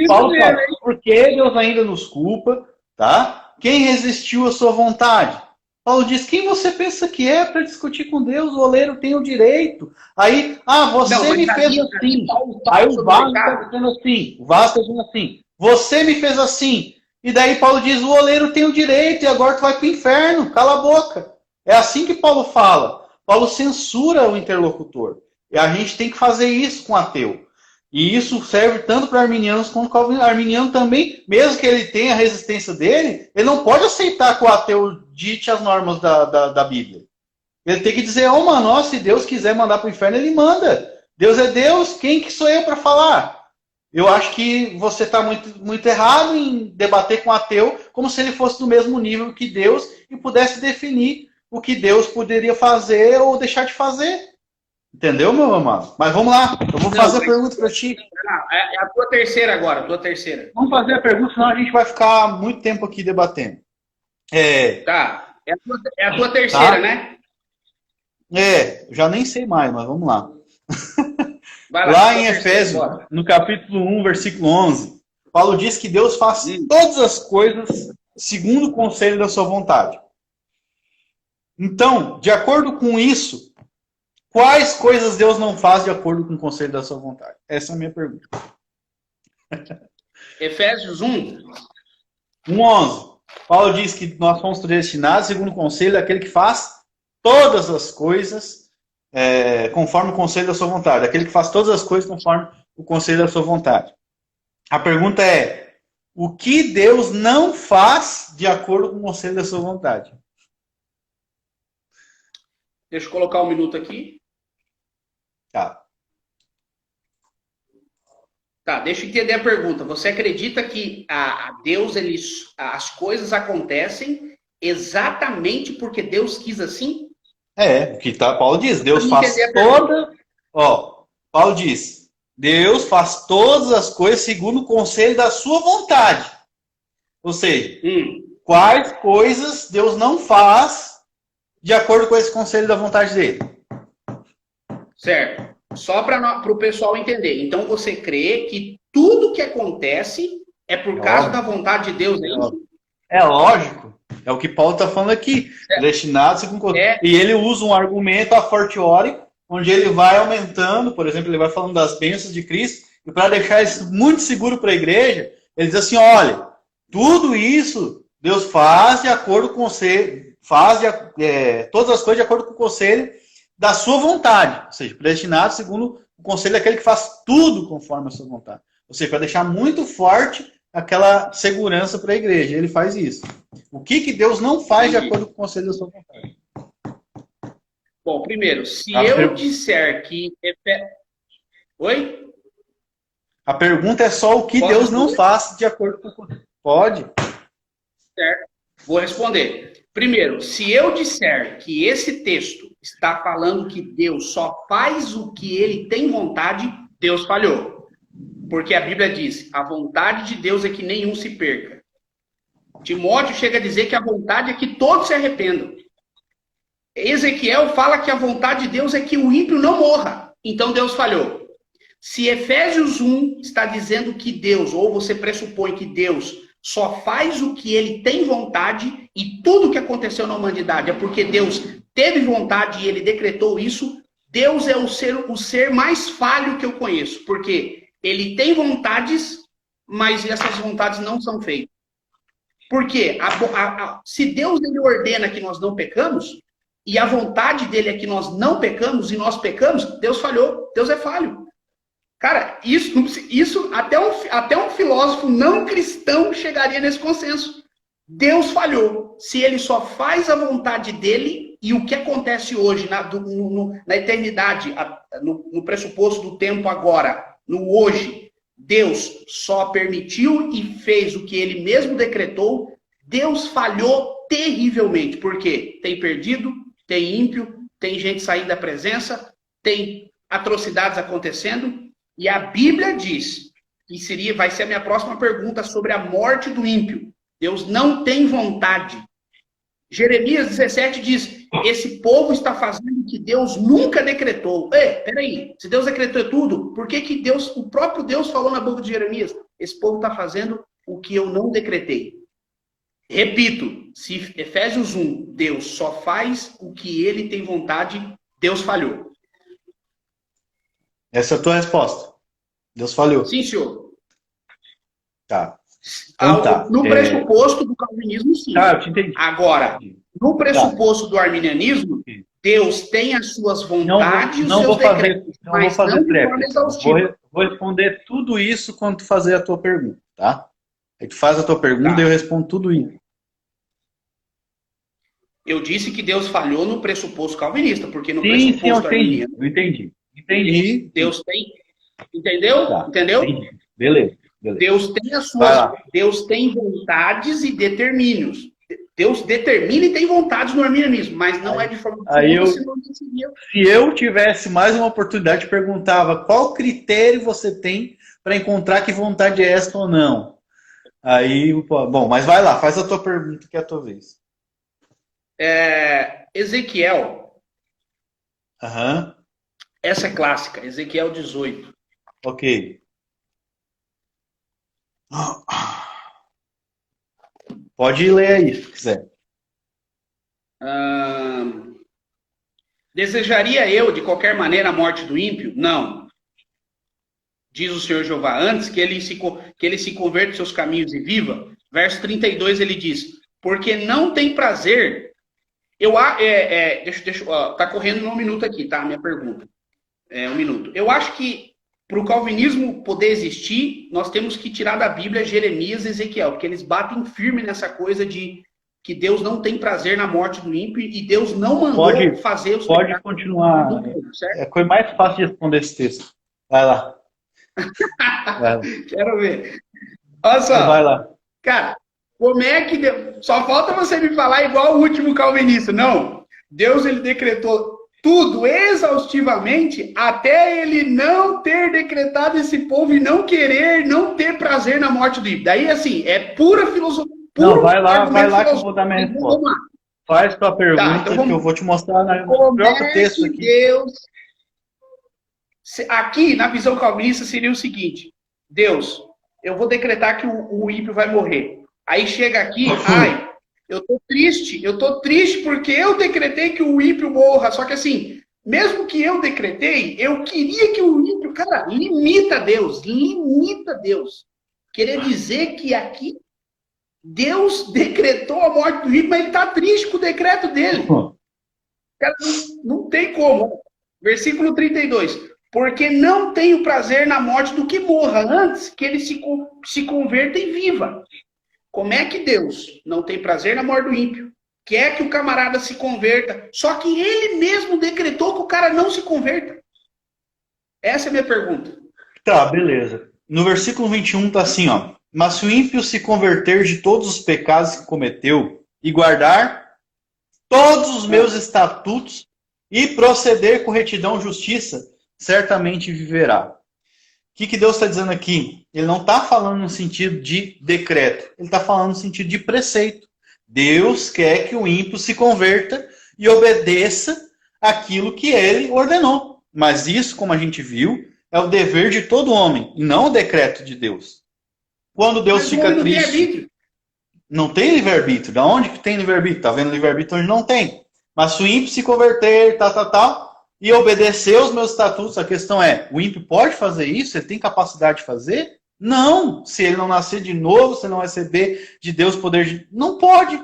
B: Paulo
A: mesmo,
B: fala,
A: hein?
B: por que Deus ainda nos culpa? Tá? Quem resistiu à sua vontade? Paulo diz, quem você pensa que é para discutir com Deus? O oleiro tem o direito. Aí, você me fez assim. Aí o vaso está dizendo assim. O vaso está dizendo assim. Você me fez assim. E daí Paulo diz, o oleiro tem o direito e agora tu vai para o inferno. Cala a boca. É assim que Paulo fala. Paulo censura o interlocutor. E a gente tem que fazer isso com o ateu. E isso serve tanto para arminianos quanto calvinistas. Arminiano também, mesmo que ele tenha a resistência dele, ele não pode aceitar que o ateu dite as normas da Bíblia. Ele tem que dizer, mano, se Deus quiser mandar para o inferno, ele manda. Deus é Deus, quem que sou eu para falar? Eu acho que você está muito errado em debater com o ateu como se ele fosse do mesmo nível que Deus e pudesse definir o que Deus poderia fazer ou deixar de fazer. Entendeu, meu amado? Mas vamos lá, eu vou fazer a pergunta para ti.
A: É a tua terceira agora, a tua terceira.
B: Vamos fazer a pergunta, senão a gente vai ficar muito tempo aqui debatendo.
A: Tá, é a tua terceira,
B: tá?
A: né?
B: Eu já nem sei mais, mas vamos lá.
A: Vai
B: lá em Efésios, no capítulo 1, versículo 11, Paulo diz que Deus faz todas as coisas segundo o conselho da sua vontade. Então, de acordo com isso, quais coisas Deus não faz de acordo com o conselho da sua vontade? Essa é a minha pergunta.
A: Efésios 1.
B: 1:11. Paulo diz que nós fomos predestinados segundo o conselho daquele que faz todas as coisas conforme o conselho da sua vontade. Aquele que faz todas as coisas conforme o conselho da sua vontade. A pergunta é, o que Deus não faz de acordo com o conselho da sua vontade?
A: Deixa eu colocar um minuto aqui.
B: Tá.
A: Tá, deixa eu entender a pergunta. Você acredita que a Deus, as coisas acontecem exatamente porque Deus quis assim?
B: O que Paulo diz, Deus faz toda... Paulo diz, Deus faz todas as coisas segundo o conselho da sua vontade. Ou seja, quais coisas Deus não faz de acordo com esse conselho da vontade dele?
A: Certo. Só para o pessoal entender. Então você crê que tudo que acontece é por causa da vontade de Deus, é isso?
B: É lógico. É o que Paulo está falando aqui. Destinado segundo E ele usa um argumento a fortiori, onde ele vai aumentando, por exemplo, ele vai falando das bênçãos de Cristo, e para deixar isso muito seguro para a igreja, ele diz assim, olha, tudo isso Deus faz de acordo com o conselho, todas as coisas de acordo com o conselho da sua vontade. Ou seja, predestinado segundo o conselho daquele que faz tudo conforme a sua vontade. Ou seja, para deixar muito forte aquela segurança para a igreja. Ele faz isso. O que Deus não faz de acordo com o conselho da sua vontade?
A: Bom, primeiro, se eu disser que... Oi?
B: A pergunta é só o que Deus não faz de acordo com o conselho. Pode?
A: Certo. Vou responder. Primeiro, se eu disser que esse texto está falando que Deus só faz o que ele tem vontade, Deus falhou. Porque a Bíblia diz, a vontade de Deus é que nenhum se perca. Timóteo chega a dizer que a vontade é que todos se arrependam. Ezequiel fala que a vontade de Deus é que o ímpio não morra. Então Deus falhou. Se Efésios 1 está dizendo que Deus, ou você pressupõe que Deus só faz o que ele tem vontade e tudo que aconteceu na humanidade é porque Deus teve vontade e ele decretou isso, Deus é o ser mais falho que eu conheço. Porque ele tem vontades, mas essas vontades não são feitas. Por quê? Se Deus ele ordena que nós não pecamos, e a vontade dele é que nós não pecamos, e nós pecamos, Deus falhou. Deus é falho. Cara, isso até um filósofo não cristão chegaria nesse consenso. Deus falhou. Se ele só faz a vontade dele, e o que acontece hoje, na eternidade, no pressuposto do tempo agora, no hoje, Deus só permitiu e fez o que ele mesmo decretou, Deus falhou terrivelmente. Por quê? Tem perdido, tem ímpio, tem gente saindo da presença, tem atrocidades acontecendo, e a Bíblia diz, que vai ser a minha próxima pergunta sobre a morte do ímpio. Deus não tem vontade Jeremias 17 diz, esse povo está fazendo o que Deus nunca decretou. Peraí, se Deus decretou tudo, por que que Deus, o próprio Deus falou na boca de Jeremias, esse povo está fazendo o que eu não decretei? Repito, se Efésios 1, Deus só faz o que ele tem vontade, Deus falhou.
B: Essa é a tua resposta. Deus falhou.
A: Sim, senhor.
B: Tá. Então, tá.
A: No pressuposto do calvinismo, sim.
B: Tá, eu te entendi.
A: Agora, no pressuposto do arminianismo, Deus tem as suas vontades e os seus decretos.
B: Não vou fazer tréplica. Vou responder tudo isso quando tu fazer a tua pergunta, tá? Aí tu faz a tua pergunta e eu respondo tudo isso.
A: Eu disse que Deus falhou no pressuposto calvinista, porque no pressuposto arminiano...
B: Eu entendi.
A: Deus tem... Entendeu?
B: Tá,
A: Entendeu?
B: Entendi. Beleza.
A: Deus tem as suas... Deus tem vontades e determínios. Deus determina e tem vontades no arminianismo, mas não é de forma...
B: Se eu tivesse mais uma oportunidade, eu perguntava qual critério você tem para encontrar que vontade é esta ou não. Aí, bom, mas vai lá, faz a tua pergunta que é a tua vez.
A: Ezequiel.
B: Aham.
A: Essa é clássica, Ezequiel 18.
B: Ok. Pode ler aí, se quiser.
A: Desejaria eu, de qualquer maneira, a morte do ímpio? Não. Diz o Senhor Jeová, antes que ele se converta em seus caminhos e viva. Verso 32, ele diz, porque não tem prazer... tá correndo um minuto aqui, tá? Minha pergunta. Um minuto. Eu acho que para o calvinismo poder existir, nós temos que tirar da Bíblia Jeremias e Ezequiel, porque eles batem firme nessa coisa de que Deus não tem prazer na morte do ímpio e Deus não mandou fazer os
B: pecados. Pode continuar. É a coisa mais fácil de responder esse texto. Vai lá.
A: Quero ver. Olha só.
B: Vai lá.
A: Cara, como é que Deus... Só falta você me falar igual o último calvinista. Não. Deus, ele decretou tudo exaustivamente até ele não ter decretado esse povo e não ter prazer na morte do ímpio. Daí, assim, é pura filosofia.
B: Não, vai lá que eu vou dar minha resposta. Faz tua pergunta que eu vou te mostrar no próprio texto aqui.
A: Deus... Aqui, na visão calvinista, seria o seguinte. Deus, eu vou decretar que o ímpio vai morrer. Aí chega aqui, eu tô triste porque eu decretei que o ímpio morra. Só que assim, mesmo que eu decretei, eu queria que o ímpio... Cara, limita Deus. Querer dizer que aqui Deus decretou a morte do ímpio, mas ele tá triste com o decreto dele. Cara, não tem como. Versículo 32. Porque não tenho prazer na morte do que morra, antes que ele se converta e viva. Como é que Deus não tem prazer na morte do ímpio? Quer que o camarada se converta, só que ele mesmo decretou que o cara não se converta. Essa é a minha pergunta.
B: Tá, beleza. No versículo 21 tá assim, ó. Mas se o ímpio se converter de todos os pecados que cometeu e guardar todos os meus estatutos e proceder com retidão e justiça, certamente viverá. O que Deus está dizendo aqui? Ele não está falando no sentido de decreto. Ele está falando no sentido de preceito. Deus quer que o ímpio se converta e obedeça aquilo que ele ordenou. Mas isso, como a gente viu, é o dever de todo homem, e não o decreto de Deus. Quando Deus fica triste... Não tem livre-arbítrio. Da onde que tem livre-arbítrio? Está vendo livre-arbítrio onde não tem. Mas se o ímpio se converter, e obedecer os meus estatutos, a questão é, o ímpio pode fazer isso? Ele tem capacidade de fazer? Não. Se ele não nascer de novo, se ele não receber de Deus poder de... Não pode.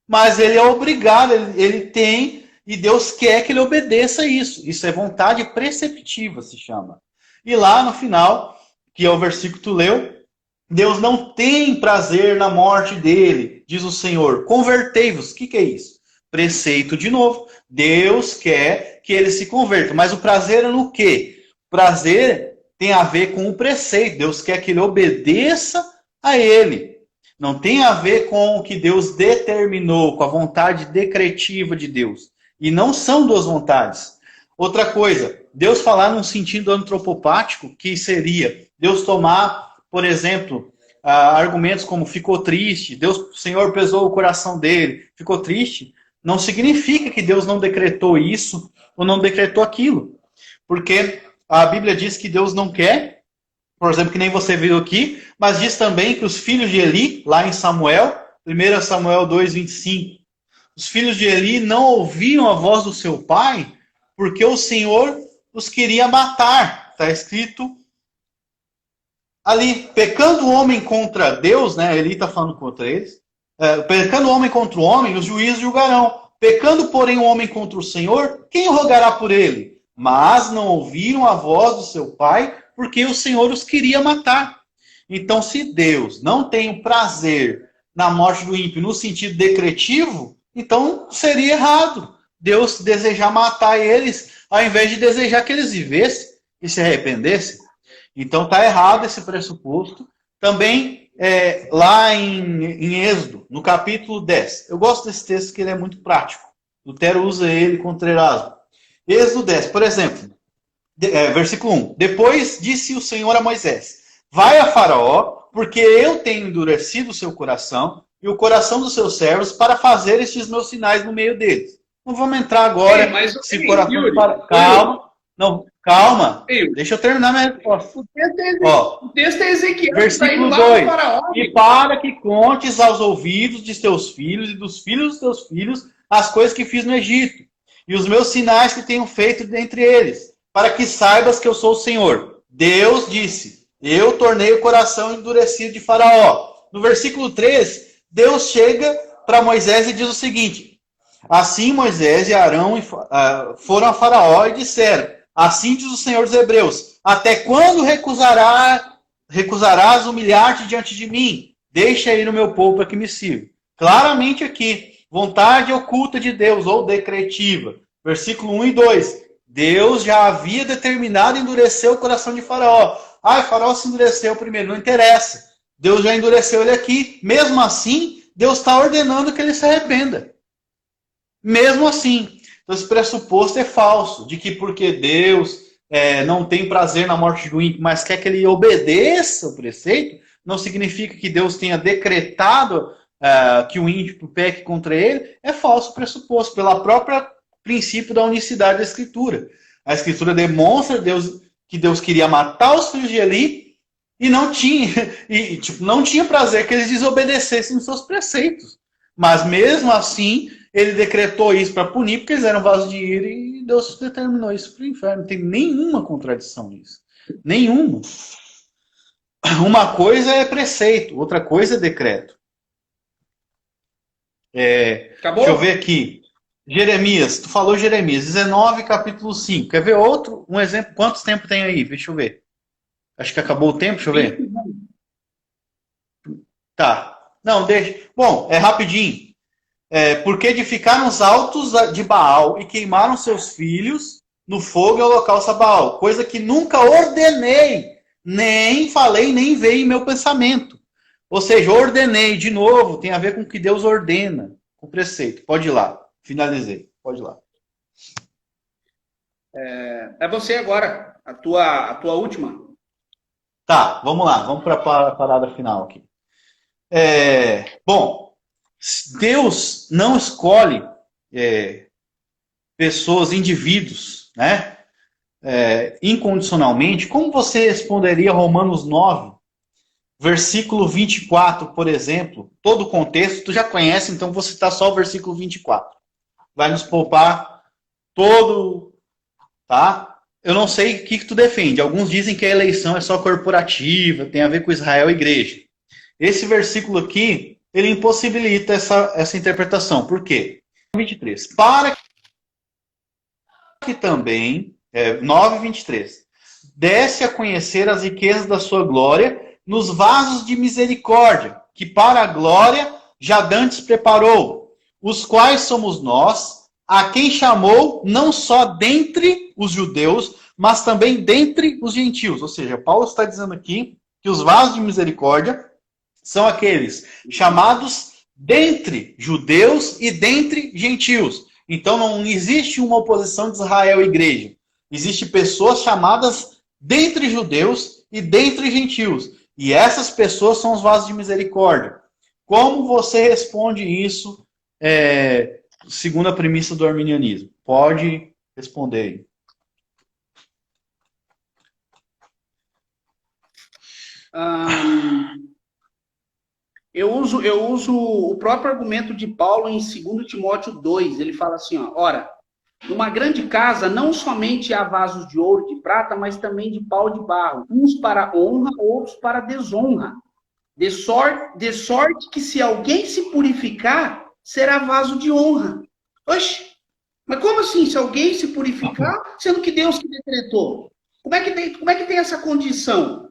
B: Mas ele é obrigado, ele tem, e Deus quer que ele obedeça isso. Isso é vontade preceptiva, se chama. E lá no final, que é o versículo que tu leu, Deus não tem prazer na morte dele, diz o Senhor. Convertei-vos. O que é isso? Preceito de novo. Deus quer que ele se converta. Mas o prazer é no quê? O prazer tem a ver com o preceito. Deus quer que ele obedeça a ele. Não tem a ver com o que Deus determinou, com a vontade decretiva de Deus. E não são duas vontades. Outra coisa, Deus falar num sentido antropopático, que seria Deus tomar, por exemplo, argumentos como ficou triste, o Senhor pesou o coração dele, ficou triste, não significa que Deus não decretou isso ou não decretou aquilo. Porque a Bíblia diz que Deus não quer, por exemplo, que nem você viu aqui, mas diz também que os filhos de Eli, lá em Samuel, 1 Samuel 2:25, os filhos de Eli não ouviam a voz do seu pai, porque o Senhor os queria matar. Está escrito ali, pecando o homem contra Deus, né? Eli está falando contra eles. Pecando o homem contra o homem, os juízes julgarão. Pecando, porém, o homem contra o Senhor, quem rogará por ele? Mas não ouviram a voz do seu pai, porque o Senhor os queria matar. Então, se Deus não tem o prazer na morte do ímpio no sentido decretivo, então seria errado Deus desejar matar eles, ao invés de desejar que eles vivessem e se arrependessem. Então está errado esse pressuposto. Também lá em Êxodo, no capítulo 10. Eu gosto desse texto porque ele é muito prático. Lutero usa ele contra Erasmo. Êxodo 10, por exemplo, versículo 1. Depois disse o Senhor a Moisés: vai a Faraó, porque eu tenho endurecido o seu coração e o coração dos seus servos para fazer estes meus sinais no meio deles. Não vamos entrar agora se coração
A: Yuri,
B: para... Calma. Não, calma.
A: Yuri.
B: Deixa eu terminar minha resposta.
A: O texto é Ezequiel.
B: Versículo 2. E para que contes aos ouvidos de teus filhos e dos filhos dos teus filhos as coisas que fiz no Egito, e os meus sinais que tenho feito dentre eles, para que saibas que eu sou o Senhor. Deus disse: eu tornei o coração endurecido de Faraó. No versículo 3, Deus chega para Moisés e diz o seguinte: assim Moisés e Arão foram a Faraó e disseram: assim diz o Senhor dos Hebreus: até quando recusarás humilhar-te diante de mim? Deixa ir o meu povo para que me sirva. Claramente aqui, vontade oculta de Deus, ou decretiva. Versículo 1 e 2. Deus já havia determinado endurecer o coração de Faraó. Faraó se endureceu primeiro, não interessa. Deus já endureceu ele aqui. Mesmo assim, Deus está ordenando que ele se arrependa. Mesmo assim. Então esse pressuposto é falso, de que porque Deus não tem prazer na morte do ímpio, mas quer que ele obedeça o preceito, não significa que Deus tenha decretado que o ímpio peque contra ele. É falso pressuposto, pela própria princípio da unicidade da Escritura. A Escritura demonstra que Deus queria matar os filhos de Eli e não tinha prazer que eles desobedecessem os seus preceitos. Mas mesmo assim, ele decretou isso para punir, porque eles eram vasos de ira e Deus determinou isso para o inferno. Não tem nenhuma contradição nisso. Nenhuma. Uma coisa é preceito, outra coisa é decreto.
A: Acabou?
B: Deixa eu ver aqui. Jeremias, tu falou Jeremias, 19, capítulo 5. Quer ver outro? Um exemplo. Quantos tempo tem aí? Deixa eu ver. Acho que acabou o tempo, deixa eu ver. Tá. Não, deixa. Bom, é rapidinho. Porque edificaram os altos de Baal e queimaram seus filhos no fogo e holocausto a Baal. Coisa que nunca ordenei, nem falei, nem veio em meu pensamento. Ou seja, ordenei, de novo, tem a ver com o que Deus ordena, com o preceito. Pode ir lá. Finalizei. Pode ir lá.
A: É você agora, a tua última.
B: Tá, vamos lá. Vamos para a parada final aqui. Bom, Deus não escolhe pessoas, indivíduos, né? Incondicionalmente. Como você responderia a Romanos 9, versículo 24, por exemplo? Todo o contexto, tu já conhece, então vou citar só o versículo 24. Vai nos poupar todo, tá? Eu não sei o que tu defende. Alguns dizem que a eleição é só corporativa, tem a ver com Israel e igreja. Esse versículo aqui, ele impossibilita essa interpretação. Por quê? 23. Para que também, 9:23, desse a conhecer as riquezas da sua glória nos vasos de misericórdia, que para a glória já dantes preparou, os quais somos nós, a quem chamou não só dentre os judeus, mas também dentre os gentios. Ou seja, Paulo está dizendo aqui que os vasos de misericórdia são aqueles chamados dentre judeus e dentre gentios. Então não existe uma oposição de Israel e igreja. Existem pessoas chamadas dentre judeus e dentre gentios. E essas pessoas são os vasos de misericórdia. Como você responde isso, segundo a premissa do arminianismo? Pode responder aí.
A: Eu uso o próprio argumento de Paulo em 2 Timóteo 2. Ele fala assim, ó, ora, numa grande casa não somente há vasos de ouro e de prata, mas também de pau e de barro, uns para honra, outros para desonra. De sorte que se alguém se purificar, será vaso de honra. Oxe, mas como assim? Se alguém se purificar, sendo que Deus que decretou? Como é que tem essa condição?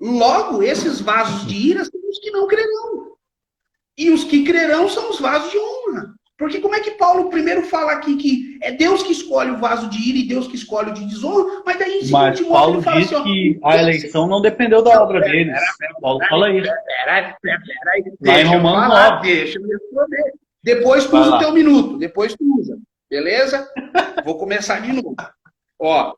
A: Logo, esses vasos de ira são os que não crerão. E os que crerão são os vasos de honra. Porque como é que Paulo primeiro fala aqui que é Deus que escolhe o vaso de ira e Deus que escolhe o de desonra, mas daí em 2 Timóteo
B: Paulo
A: ele fala
B: diz
A: assim,
B: que a eleição não dependeu da obra deles. Paulo fala isso.
A: Deixa eu falar, deixa eu responder. Depois tu usa o teu minuto, depois tu usa. Beleza? Vou começar de novo. Ó,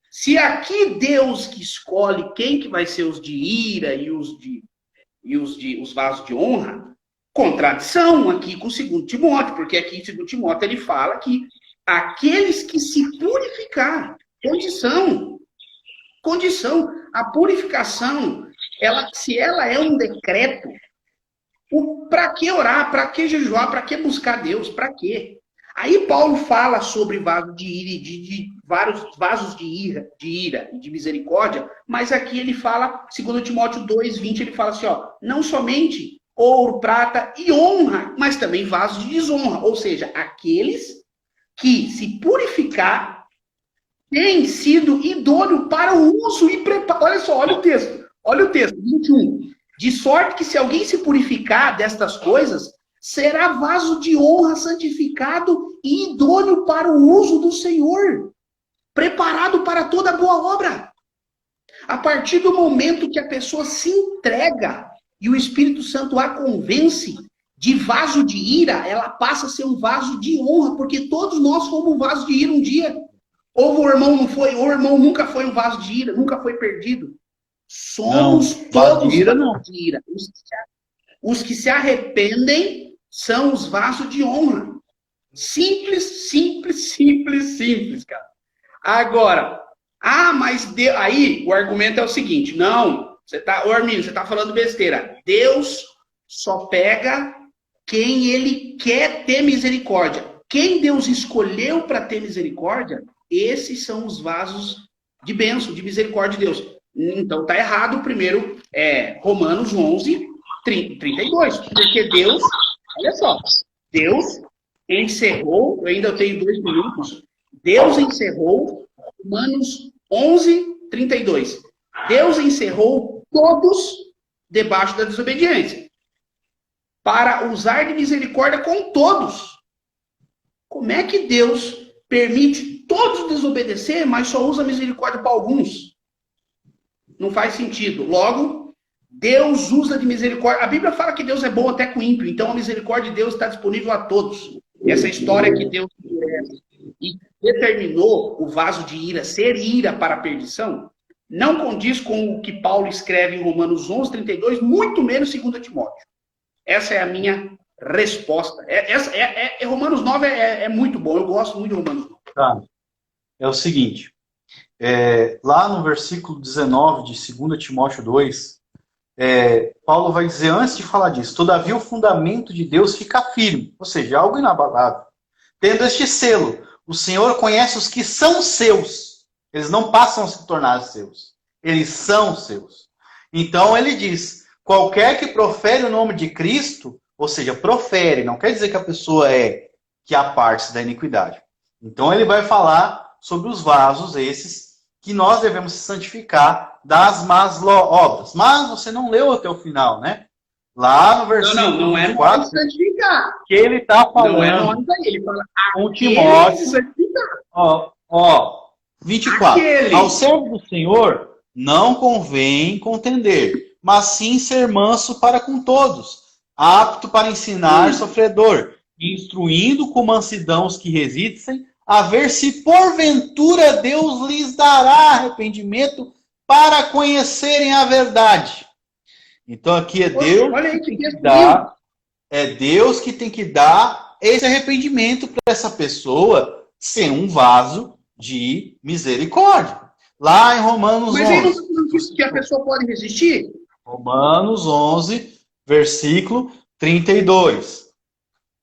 A: se aqui Deus que escolhe quem que vai ser os de ira e os vasos de honra, contradição aqui com 2 Timóteo, porque aqui em 2 Timóteo ele fala que aqueles que se purificar, condição, a purificação, se ela é um decreto, para que orar, para que jejuar, para que buscar Deus, para quê? Aí Paulo fala sobre vaso de ira, de vários vasos de ira e de misericórdia, mas aqui ele fala, 2 Timóteo 2:20, ele fala assim, ó, não somente ouro, prata e honra, mas também vasos de desonra, ou seja, aqueles que se purificar têm sido idôneos para o uso e preparo. Olha só, olha o texto, 21. De sorte que se alguém se purificar destas coisas, será vaso de honra santificado e idôneo para o uso do Senhor, preparado para toda boa obra. A partir do momento que a pessoa se entrega e o Espírito Santo a convence de vaso de ira, ela passa a ser um vaso de honra, porque todos nós fomos um vaso de ira um dia. Ou o irmão não foi, ou o irmão nunca foi um vaso de ira, nunca foi perdido. Somos
B: não,
A: todos
B: de ira,
A: vasos de ira. Os que se arrependem são os vasos de honra. Simples, cara. Agora, mas aí o argumento é o seguinte, não, Arminio, você está falando besteira. Deus só pega quem ele quer ter misericórdia. Quem Deus escolheu para ter misericórdia, esses são os vasos de bênção, de misericórdia de Deus. Então tá errado, primeiro Romanos 11:32, porque Deus, olha só, Deus encerrou, eu ainda tenho 2 minutos, Deus encerrou, Romanos 11:32, Deus encerrou todos debaixo da desobediência, para usar de misericórdia com todos. Como é que Deus permite todos desobedecer, mas só usa misericórdia para alguns? Não faz sentido. Logo, Deus usa de misericórdia. A Bíblia fala que Deus é bom até com ímpio, então a misericórdia de Deus está disponível a todos. Essa história que Deus e determinou o vaso de ira ser ira para a perdição, não condiz com o que Paulo escreve em Romanos 11:32, muito menos 2 Timóteo. Essa é a minha resposta. Romanos 9 é muito bom, eu gosto muito de Romanos 9.
B: Tá. É o seguinte, lá no versículo 19 de 2 Timóteo 2, Paulo vai dizer, antes de falar disso, todavia o fundamento de Deus fica firme, ou seja, algo inabalável. Tendo este selo, o Senhor conhece os que são seus. Eles não passam a se tornar seus. Eles são seus. Então ele diz, qualquer que profere o nome de Cristo, ou seja, profere, não quer dizer que a pessoa que aparte da iniquidade. Então ele vai falar sobre os vasos esses que nós devemos se santificar das más obras. Mas você não leu até o final, né? Lá no versículo
A: não é
B: 24,
A: santificar.
B: Que ele está falando
A: não é nós aí, ele fala
B: com Timóteo. 24. Ao servo do Senhor não convém contender, mas sim ser manso para com todos, apto para ensinar, sofredor, instruindo com mansidão os que resistem, a ver se porventura Deus lhes dará arrependimento para conhecerem a verdade. Então aqui é
A: Poxa,
B: Deus
A: olha aí
B: que
A: que
B: tem que
A: texto lindo.
B: dar, é Deus que tem que dar esse arrependimento para essa pessoa ser um vaso de misericórdia. Lá em Romanos
A: Mas aí não
B: 11,
A: está falando que a pessoa pode resistir?
B: Romanos 11, versículo 32.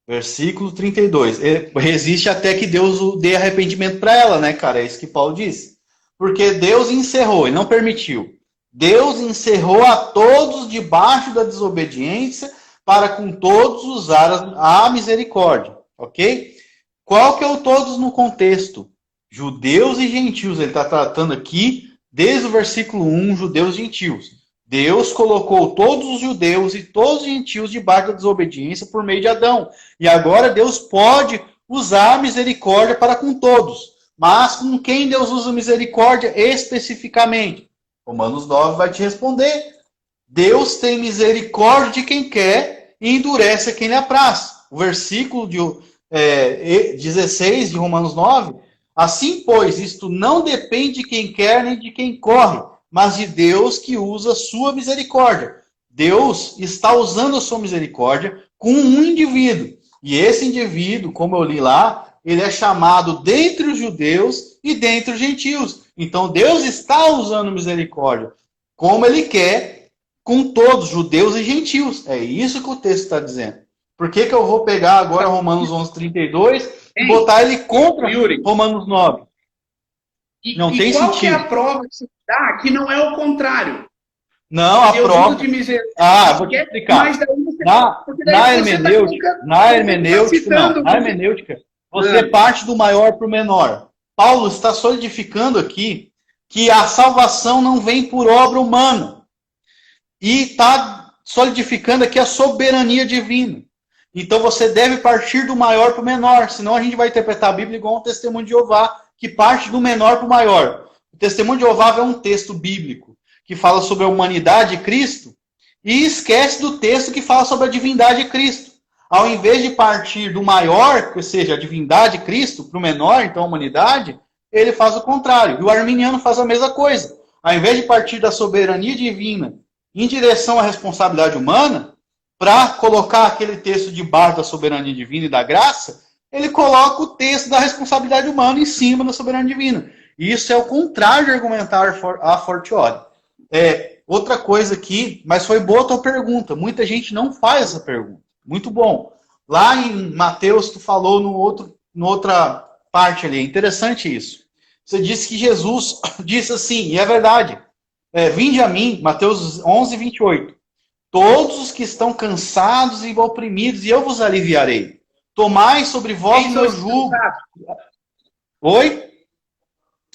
B: Versículo 32. Resiste até que Deus dê arrependimento para ela, né, cara? É isso que Paulo disse. Porque Deus encerrou, ele não permitiu. Deus encerrou a todos debaixo da desobediência para com todos usar a misericórdia, ok? Qual que é o todos no contexto? Judeus e gentios. Ele está tratando aqui, desde o versículo 1, judeus e gentios. Deus colocou todos os judeus e todos os gentios debaixo da desobediência por meio de Adão. E agora Deus pode usar a misericórdia para com todos. Mas com quem Deus usa misericórdia especificamente? Romanos 9 vai te responder. Deus tem misericórdia de quem quer e endurece a quem lhe apraz. O versículo 16 de Romanos 9. Assim, pois, isto não depende de quem quer nem de quem corre, mas de Deus que usa a sua misericórdia. Deus está usando a sua misericórdia com um indivíduo. E esse indivíduo, como eu li lá, ele é chamado dentre os judeus e dentre os gentios. Então Deus está usando misericórdia como ele quer com todos, judeus e gentios. É isso que o texto está dizendo. Por que eu vou pegar agora Romanos 11:32 e botar ele contra Romanos 9? Não tem
A: qual
B: sentido.
A: Que é a prova que se dá que não é o contrário?
B: Não, a
A: Deus
B: prova.
A: De misericórdia,
B: vou te explicar.
A: Mas daí você,
B: na hermenêutica, você parte do maior para o menor. Paulo está solidificando aqui que a salvação não vem por obra humana. E está solidificando aqui a soberania divina. Então você deve partir do maior para o menor, senão a gente vai interpretar a Bíblia igual um testemunho de Jeová, que parte do menor para o maior. O testemunho de Jeová é um texto bíblico que fala sobre a humanidade de Cristo e esquece do texto que fala sobre a divindade de Cristo. Ao invés de partir do maior, ou seja, a divindade de Cristo, para o menor, então a humanidade, ele faz o contrário. E o arminiano faz a mesma coisa. Ao invés de partir da soberania divina em direção à responsabilidade humana, para colocar aquele texto debaixo da soberania divina e da graça, ele coloca o texto da responsabilidade humana em cima da soberania divina. E isso é o contrário de argumentar a fortiori. Outra coisa aqui, mas foi boa a tua pergunta. Muita gente não faz essa pergunta. Muito bom. Lá em Mateus, tu falou no outra parte ali. É interessante isso. Você disse que Jesus disse assim, e é verdade. Vinde a mim, Mateus 11:28. Todos os que estão cansados e oprimidos, e eu vos aliviarei. Tomai sobre vós o meu jugo. Oi?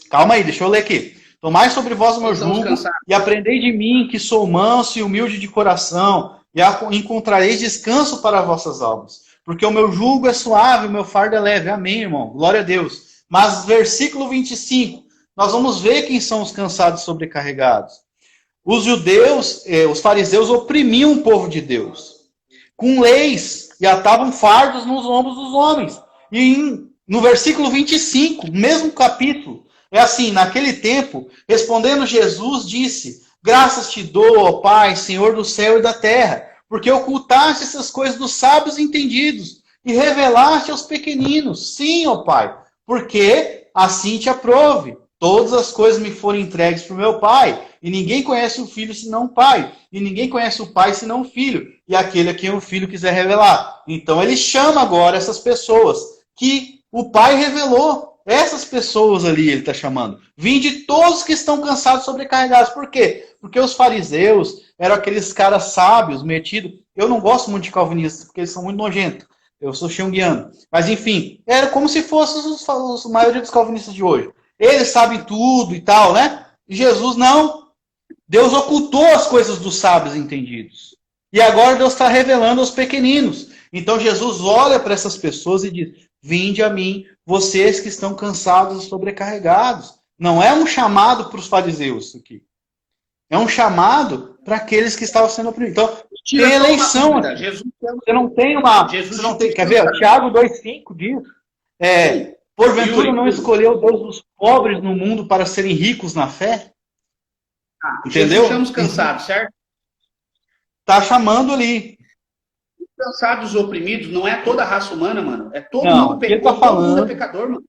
B: Calma aí, deixa eu ler aqui. Tomai sobre vós o meu jugo e aprendei de mim, que sou manso e humilde de coração, e encontrareis descanso para vossas almas. Porque o meu jugo é suave, o meu fardo é leve. Amém, irmão? Glória a Deus. Mas versículo 25, nós vamos ver quem são os cansados e sobrecarregados. Os judeus, os fariseus oprimiam o povo de Deus com leis e atavam fardos nos ombros dos homens. E no versículo 25, mesmo capítulo, é assim, naquele tempo, respondendo Jesus, disse, graças te dou, ó Pai, Senhor do céu e da terra, porque ocultaste essas coisas dos sábios entendidos e revelaste aos pequeninos. Sim, ó Pai, porque assim te aprove. Todas as coisas me foram entregues por meu Pai, e ninguém conhece o Filho senão o Pai, e ninguém conhece o Pai senão o Filho, e aquele a quem o Filho quiser revelar. Então ele chama agora essas pessoas que o Pai revelou. Essas pessoas ali ele está chamando. Vinde todos que estão cansados e sobrecarregados. Por quê? Porque os fariseus eram aqueles caras sábios, metidos. Eu não gosto muito de calvinistas, porque eles são muito nojentos. Eu sou xinguiano. Mas enfim, era como se fossem a maioria dos calvinistas de hoje. Eles sabem tudo e tal, né? E Jesus não. Deus ocultou as coisas dos sábios entendidos. E agora Deus está revelando aos pequeninos. Então Jesus olha para essas pessoas e diz, vinde a mim, vocês que estão cansados e sobrecarregados. Não é um chamado para os fariseus isso aqui. É um chamado para aqueles que estavam sendo oprimidos. Então, tem eleição aqui. Você não tem uma... quer ver? Tiago 2,5 diz... porventura não escolheu Deus os pobres no mundo para serem ricos na fé?
A: Entendeu? Estamos cansados, certo?
B: Tá chamando ali.
A: Cansados, oprimidos, não é toda a raça humana, mano. É todo
B: Não,
A: mundo
B: ele tá
A: pecou, todo mundo é
B: falando.
A: pecador, mano.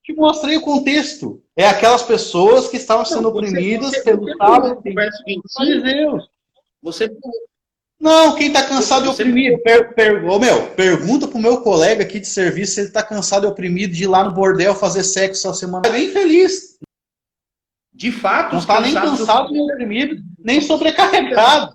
B: Te mostrei o contexto. É aquelas pessoas que estavam sendo
A: Não,
B: oprimidas
A: você
B: pelo
A: pulou
B: sábado
A: pro verso 25,
B: fariseus.
A: você pulou.
B: Não, quem está cansado e
A: Você
B: oprimido, pergunta pro meu colega aqui de serviço se ele está cansado e oprimido de ir lá no bordel fazer sexo essa semana. É bem feliz.
A: De fato,
B: Não
A: os
B: está nem
A: cansados
B: cansado, nem oprimido, nem sobrecarregado.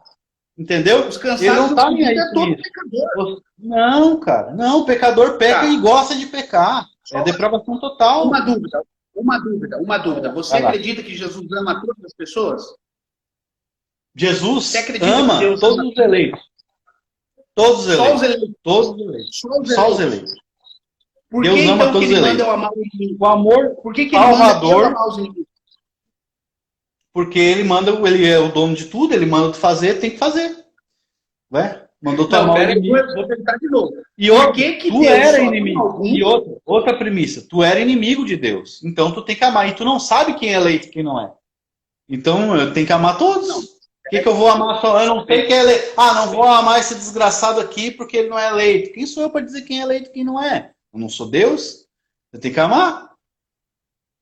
B: Entendeu?
A: Os cansados
B: Ele não está nem aí
A: é
B: com
A: todo
B: isso.
A: pecador.
B: Não, cara. Não, o pecador peca
A: Tá.
B: e gosta de pecar. É depravação total.
A: Uma dúvida. Você
B: Vai lá.
A: acredita que Jesus ama todas as pessoas?
B: Jesus
A: Você acredita
B: ama
A: que Deus
B: todos
A: ama
B: os eleitos. Todos os
A: só
B: eleitos.
A: os eleitos?
B: Todos os eleitos.
A: Só os
B: eleitos.
A: Por
B: Deus
A: que
B: ama
A: então que
B: todos os
A: ele manda
B: eleitos.
A: eu amar os inimigos?
B: O amor
A: Por que ele manda eu
B: salvador,
A: amar os inimigos?
B: porque ele manda, ele é o dono de tudo, ele manda tu fazer, tem que fazer. Ué? Mandou tu
A: Não,
B: amar o
A: pera aí,
B: inimigo.
A: vou tentar de novo.
B: E
A: Por
B: outra,
A: que
B: tu
A: Deus
B: era
A: só ama
B: inimigo.
A: alguns?
B: E outra premissa, tu era inimigo de Deus. Então tu tem que amar. E tu não sabe quem é eleito e quem não é. Então eu tenho que amar todos.
A: Não.
B: O que eu vou amar só? Eu não sei quem é eleito. Ah, não vou amar esse desgraçado aqui porque ele não é eleito. Quem sou eu para dizer quem é eleito e quem não é? Eu não sou Deus. Eu tenho que amar.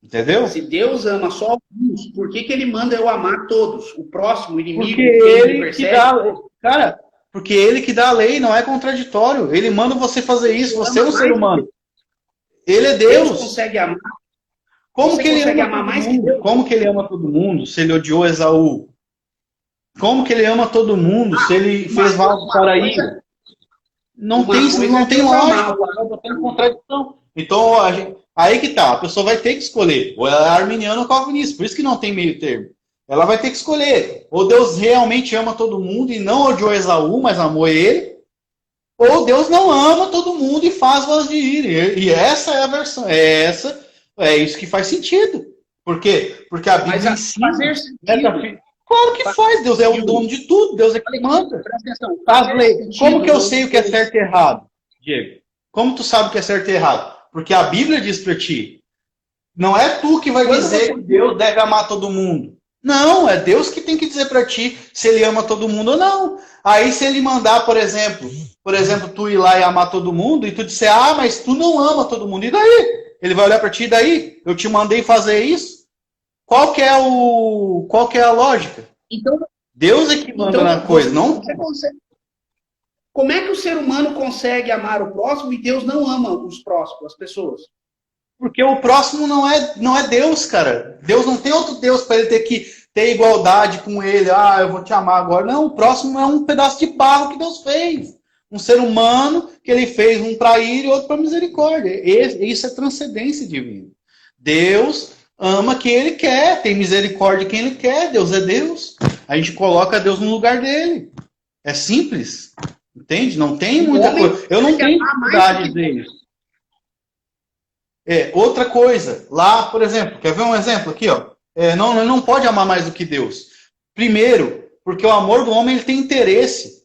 B: Entendeu?
A: Se Deus ama só alguns, por que ele manda eu amar todos? O próximo, o inimigo,
B: Porque
A: quem me
B: ele que
A: persegue?
B: dá. Cara, porque ele que dá a lei, não é contraditório. Ele manda você fazer isso, você é um ser humano. Ele é Deus.
A: Deus consegue amar.
B: Como
A: Você
B: que ele
A: consegue
B: ama
A: amar
B: todo
A: mais que
B: mundo?
A: Deus?
B: Como que ele ama todo mundo se ele odiou Esaú? Como que ele ama todo mundo se ele fez vaso para ira? Não tem lógica, não tem contradição. Então, aí que tá, a pessoa vai ter que escolher. Ou ela é arminiana ou calvinista, por isso que não tem meio termo. Ela vai ter que escolher. Ou Deus realmente ama todo mundo e não odiou Esaú, mas amou ele. Ou Deus não ama todo mundo e faz vaso de ira. E essa é a versão. É isso que faz sentido. Por quê? Porque a Bíblia ensina. Claro que faz. Deus é o dono de tudo. Deus é quem manda.
A: Presta atenção.
B: As leis. Como que eu sei o que é certo e errado, Diego? Como tu sabe o que é certo e errado? Porque a Bíblia diz para ti. Não é tu que vai dizer que Deus deve amar todo mundo. Não, é Deus que tem que dizer para ti se ele ama todo mundo ou não. Aí se ele mandar, por exemplo, tu ir lá e amar todo mundo e tu disser, ah, mas tu não ama todo mundo, e daí? Ele vai olhar para ti, e daí? Eu te mandei fazer isso? Qual que é a lógica?
A: Então,
B: Deus é que manda na coisa, não?
A: Como é que o ser humano consegue amar o próximo e Deus não ama os próximos, as pessoas?
B: Porque o próximo não é Deus, cara. Deus não tem outro Deus para ele ter que ter igualdade com ele. Ah, eu vou te amar agora. Não, o próximo é um pedaço de barro que Deus fez. Um ser humano que ele fez, um para ira e outro para misericórdia. Isso é transcendência divina. Deus ama quem ele quer, tem misericórdia de quem ele quer. Deus é Deus. A gente coloca Deus no lugar dele. É simples. Entende? Não tem muita coisa. Eu não tenho dificuldade de dizer isso. Outra coisa, lá, por exemplo, quer ver um exemplo aqui, ó? Não pode amar mais do que Deus. Primeiro, porque o amor do homem ele tem interesse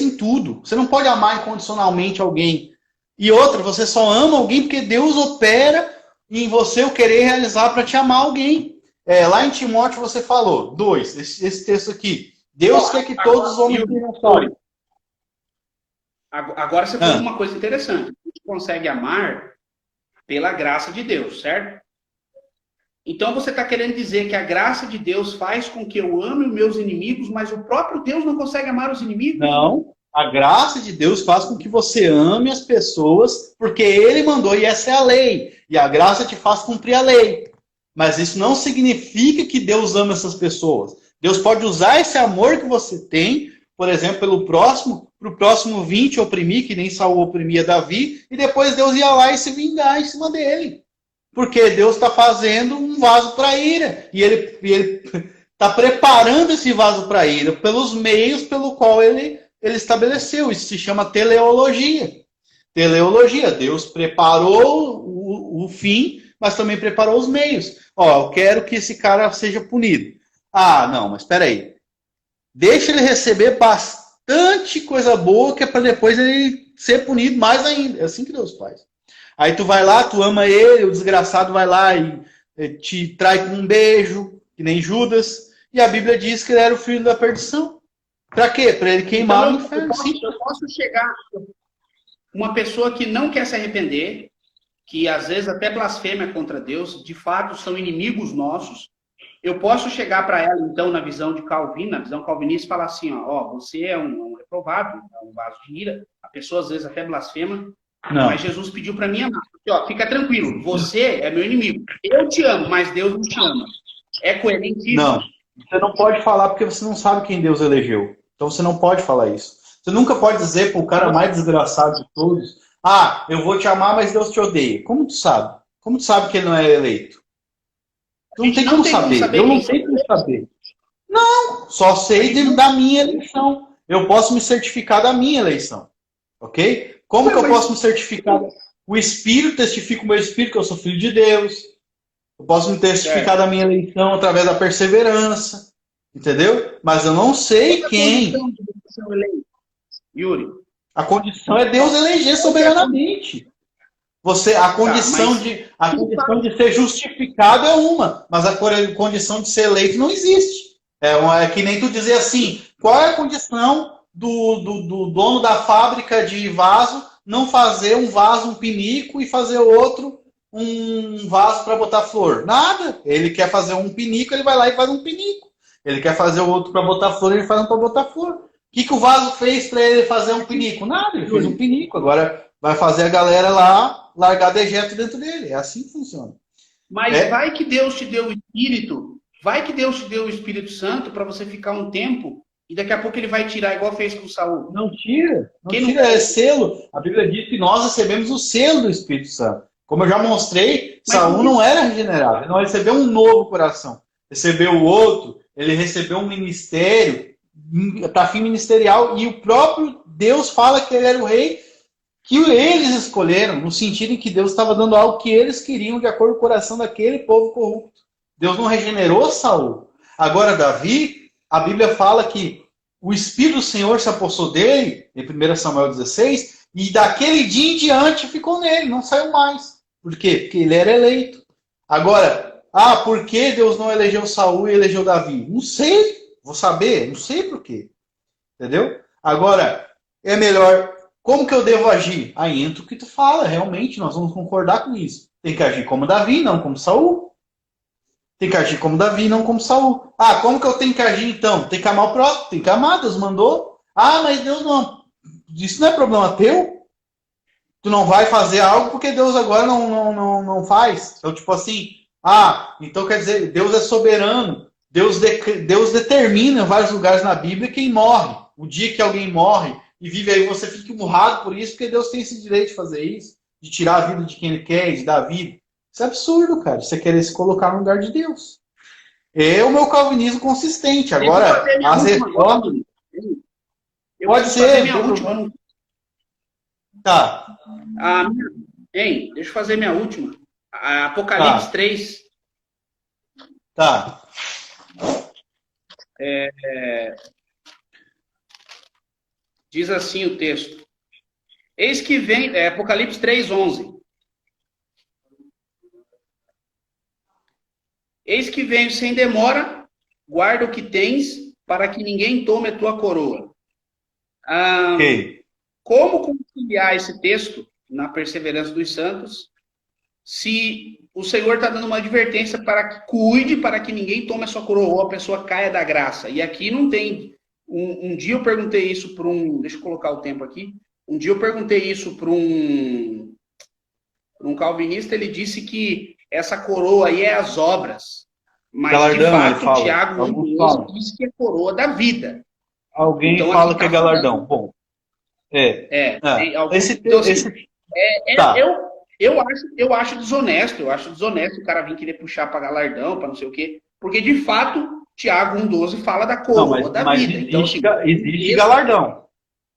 B: em tudo. Você não pode amar incondicionalmente alguém. E outra, você só ama alguém porque Deus opera em você o querer realizar para te amar alguém. Lá em Timóteo você falou, 2, esse texto aqui. Deus quer que todos os homens tenham sorte.
A: Agora você falou uma coisa interessante. A gente consegue amar pela graça de Deus, certo? Então você está querendo dizer que a graça de Deus faz com que eu ame os meus inimigos, mas o próprio Deus não consegue amar os inimigos?
B: Não. A graça de Deus faz com que você ame as pessoas, porque Ele mandou, e essa é a lei. E a graça te faz cumprir a lei. Mas isso não significa que Deus ama essas pessoas. Deus pode usar esse amor que você tem, por exemplo, pelo próximo, para o próximo vir te oprimir, que nem Saul oprimia Davi, e depois Deus ia lá e se vingar em cima dele. Porque Deus está fazendo um vaso para ira. E ele está preparando esse vaso para ira pelos meios pelo qual ele estabeleceu. Isso se chama teleologia. Teleologia. Deus preparou o fim, mas também preparou os meios. Ó, eu quero que esse cara seja punido. Ah, não, mas espera aí. Deixa ele receber bastante coisa boa, que é para depois ele ser punido mais ainda. É assim que Deus faz. Aí tu vai lá, tu ama ele, o desgraçado vai lá e te trai com um beijo, que nem Judas. E a Bíblia diz que ele era o filho da perdição. Pra quê? Pra ele queimar no inferno, sim.
A: Eu posso chegar... Uma pessoa que não quer se arrepender, que às vezes até blasfema contra Deus, de fato são inimigos nossos. Eu posso chegar para ela, então, na visão de Calvino, na visão calvinista, e falar assim, ó, você é um reprovado, é um vaso de ira. A pessoa às vezes até blasfema,
B: Não.
A: mas Jesus pediu para mim amar. Ó, fica tranquilo, você é meu inimigo. Eu te amo, mas Deus não te ama. É coerente isso?
B: Não. Você não pode falar porque você não sabe quem Deus elegeu. Então você não pode falar isso. Você nunca pode dizer para o cara mais desgraçado de todos, eu vou te amar, mas Deus te odeia. Como tu sabe? Como tu sabe que ele não é eleito? Tu não tem como saber. Eu não sei como saber. Não, só sei da minha eleição. Eu posso me certificar da minha eleição. Ok? Como que eu posso me certificar? O Espírito testifica o meu Espírito que eu sou filho de Deus. Eu posso me testificar da minha eleição através da perseverança. Entendeu? Mas eu não sei quem.
A: Yuri.
B: A condição é Deus eleger soberanamente. A condição de ser justificado é uma, mas a condição de ser eleito não existe. É que nem tu dizer assim, qual é a condição do dono da fábrica de vaso não fazer um vaso, um pinico, e fazer outro um vaso para botar flor? Nada. Ele quer fazer um pinico, ele vai lá e faz um pinico. Ele quer fazer o outro para botar flor, ele faz um para botar flor. O que o vaso fez para ele fazer um pinico? Nada, ele fez um pinico. Agora vai fazer a galera lá largar dejeto dentro dele. É assim que funciona.
A: Mas vai que Deus te deu o Espírito, vai que Deus te deu o Espírito Santo para você ficar um tempo e daqui a pouco ele vai tirar, igual fez com Saul.
B: Não tira. É selo. A Bíblia diz que nós recebemos o selo do Espírito Santo. Como eu já mostrei, Saul não era regenerado. Ele não recebeu um novo coração. Recebeu o outro. Ele recebeu um ministério para fim ministerial, e o próprio Deus fala que ele era o rei que eles escolheram, no sentido em que Deus estava dando algo que eles queriam de acordo com o coração daquele povo corrupto. Deus não regenerou Saul. Agora Davi, a Bíblia fala que o Espírito do Senhor se apossou dele, em 1 Samuel 16, e daquele dia em diante ficou nele, não saiu mais. Por quê? Porque ele era eleito. Agora, por que Deus não elegeu Saul e elegeu Davi? Não sei. Vou saber? Não sei por quê. Entendeu? Agora, é melhor... Como que eu devo agir? Aí entra o que tu fala. Realmente, nós vamos concordar com isso. Tem que agir como Davi, não como Saul. Tem que agir como Davi, não como Saul. Como que eu tenho que agir então? Tem que amar o próximo. Tem que amar. Deus mandou. Mas Deus não... Isso não é problema teu? Tu não vai fazer algo porque Deus agora não faz. Então, tipo assim... então quer dizer, Deus é soberano. Deus determina em vários lugares na Bíblia quem morre. O dia que alguém morre e vive aí, você fica emburrado por isso, porque Deus tem esse direito de fazer isso, de tirar a vida de quem Ele quer, de dar vida. Isso é absurdo, cara. Você querer se colocar no lugar de Deus. É o meu calvinismo consistente. Agora, as reformas... Pode ser.
A: Minha última.
B: Tá.
A: Deixa eu fazer minha última. Apocalipse 3.
B: Tá.
A: Diz assim o texto. Eis que vem, Apocalipse 3:11. Eis que venho sem demora, guarda o que tens, para que ninguém tome a tua coroa. Como conciliar esse texto na perseverança dos santos, se o Senhor está dando uma advertência para que cuide, para que ninguém tome a sua coroa, ou a pessoa caia da graça? E aqui não tem... Um dia eu perguntei isso para um... Deixa eu colocar o tempo aqui. Um dia eu perguntei isso para um calvinista, ele disse que essa coroa aí é as obras. Mas,
B: galardão,
A: de fato, o Tiago disse que é coroa da vida.
B: Alguém então, fala que é galardão. Bom,
A: Eu acho desonesto. Eu acho desonesto o cara vir querer puxar para galardão, para não sei o quê. Porque, de fato... Tiago 1,12 fala da coroa da vida.
B: Existe, então, existe galardão.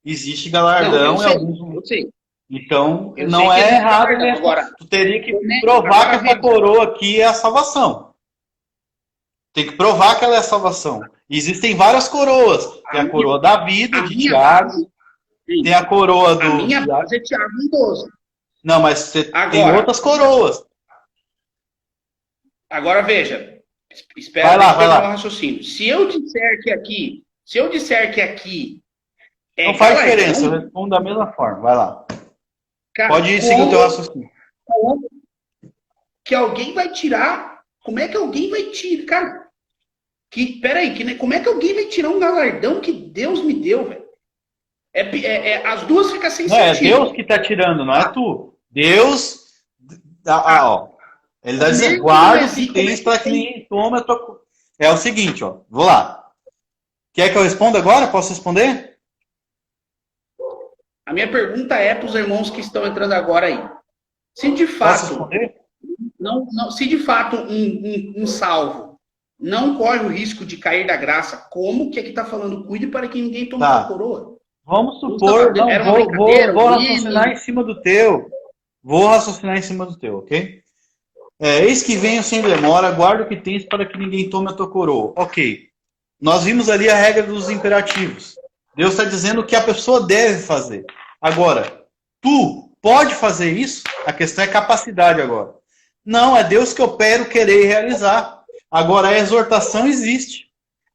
B: Existe galardão em alguns...
A: Eu sei.
B: Então, não é errado, né? Agora, tu teria que provar que essa coroa aqui é a salvação. Tem que provar que ela é a salvação. Existem várias coroas. Tem a coroa da vida, de Tiago. Tem a coroa do...
A: A minha base é Tiago 1,12.
B: Não, mas tem outras coroas.
A: Agora, veja... Espera
B: vai lá.
A: o raciocínio. Se eu disser que aqui Se eu disser que aqui
B: não faz diferença, eu respondo da mesma forma. Vai lá.
A: Cara,
B: pode ir seguir o teu raciocínio.
A: Que alguém vai tirar? Como é que alguém vai tirar? Cara, peraí, como é que alguém vai tirar um galardão que Deus me deu, velho? As duas ficam sem
B: sentido. É Deus que tá tirando, não é tu. Deus, ó, ele dá dizer, guarda o que tens para que ninguém tome a tua... É o seguinte, ó, vou lá. Quer que eu responda agora? Posso responder?
A: A minha pergunta é para os irmãos que estão entrando agora aí. Se de fato, se de fato um salvo não corre o risco de cair da graça, como que aqui está falando? Cuide para que ninguém tome a coroa.
B: Vamos supor, vou raciocinar em cima do teu. Vou raciocinar em cima do teu, ok? Eis que venho sem demora, guarda o que tens para que ninguém tome a tua coroa. Ok. Nós vimos ali a regra dos imperativos. Deus está dizendo o que a pessoa deve fazer. Agora, tu pode fazer isso? A questão é capacidade agora. Não, é Deus que opera o querer e realizar. Agora, a exortação existe.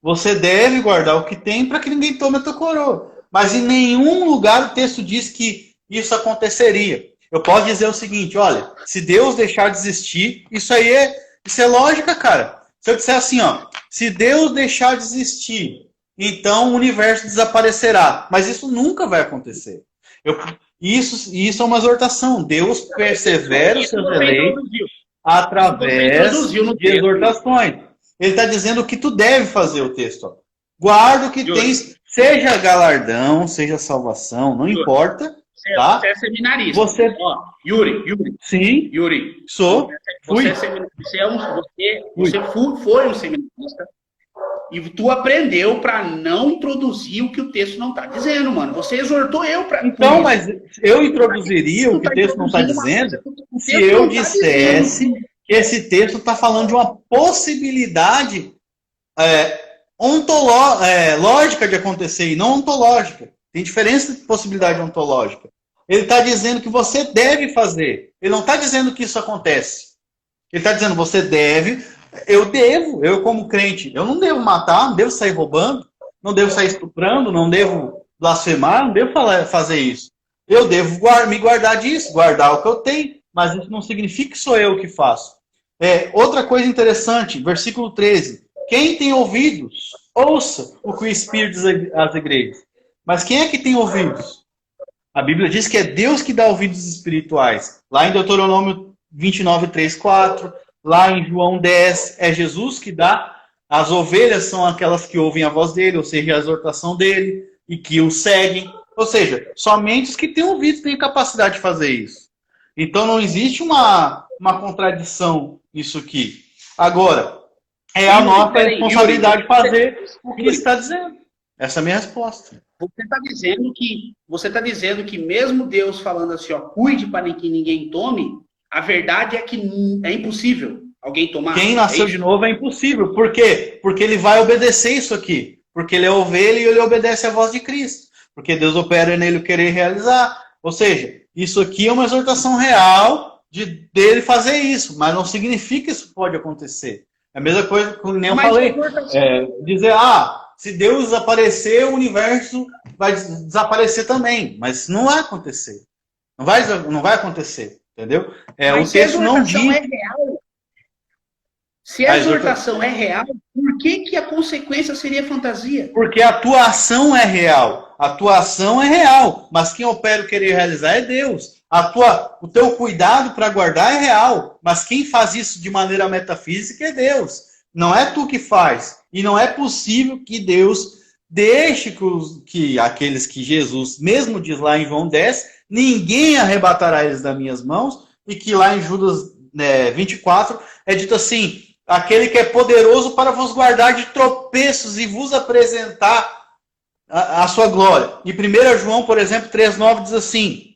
B: Você deve guardar o que tem para que ninguém tome a tua coroa. Mas em nenhum lugar o texto diz que isso aconteceria. Eu posso dizer o seguinte, olha, se Deus deixar de existir, isso é lógica, cara. Se eu disser assim, ó, se Deus deixar de existir, então o universo desaparecerá. Mas isso nunca vai acontecer. Isso é uma exortação. Deus persevera os seus eleitos através de exortações. Ele está dizendo o que tu deve fazer, o texto. Ó. Guarda o que tens, seja galardão, seja salvação, não importa. Tá?
A: Você é seminarista.
B: Ó,
A: Yuri.
B: Sim.
A: Yuri.
B: Sou.
A: Você foi um seminarista e tu aprendeu para não introduzir o que o texto não está dizendo, mano. Você exortou eu para.
B: Então, mas eu introduziria o que o texto não está dizendo se eu dissesse que esse texto está falando de uma possibilidade lógica de acontecer e não ontológica. Tem diferença de possibilidade ontológica. Ele está dizendo que você deve fazer. Ele não está dizendo que isso acontece. Ele está dizendo você deve. Eu como crente, eu não devo matar, não devo sair roubando, não devo sair estuprando, não devo blasfemar, não devo fazer isso. Eu devo me guardar disso, guardar o que eu tenho, mas isso não significa que sou eu que faço. Outra coisa interessante, versículo 13. Quem tem ouvidos, ouça o que o Espírito diz às igrejas. Mas quem é que tem ouvidos? A Bíblia diz que é Deus que dá ouvidos espirituais. Lá em Deuteronômio 29, 3, 4. Lá em João 10, é Jesus que dá. As ovelhas são aquelas que ouvem a voz dele, ou seja, a exortação dele, e que o seguem. Ou seja, somente os que têm ouvidos têm capacidade de fazer isso. Então não existe uma contradição nisso aqui. Agora, é a nossa responsabilidade fazer o que está dizendo. Essa é a minha resposta.
A: Você está dizendo que mesmo Deus falando assim, ó, cuide para que ninguém tome, a verdade é que é impossível alguém tomar.
B: Quem nasceu de novo é impossível. Por quê? Porque ele vai obedecer isso aqui. Porque ele é ovelha e ele obedece à voz de Cristo. Porque Deus opera nele o querer realizar. Ou seja, isso aqui é uma exortação real dele fazer isso. Mas não significa que isso pode acontecer. É a mesma coisa que nem eu falei. Dizer, se Deus desaparecer, o universo vai desaparecer também. Mas não vai acontecer. Não vai acontecer. Entendeu? O texto não diz.
A: Se a exortação é real, por que a consequência seria fantasia?
B: Porque a tua ação é real. A tua ação é real. Mas quem opera o querer realizar é Deus. O teu cuidado para guardar é real. Mas quem faz isso de maneira metafísica é Deus. Não é tu que faz. E não é possível que Deus deixe que aqueles que Jesus mesmo diz lá em João 10, ninguém arrebatará eles das minhas mãos. E que lá em Judas 24 é dito assim, aquele que é poderoso para vos guardar de tropeços e vos apresentar a sua glória. E 1 João, por exemplo, 3,9 diz assim,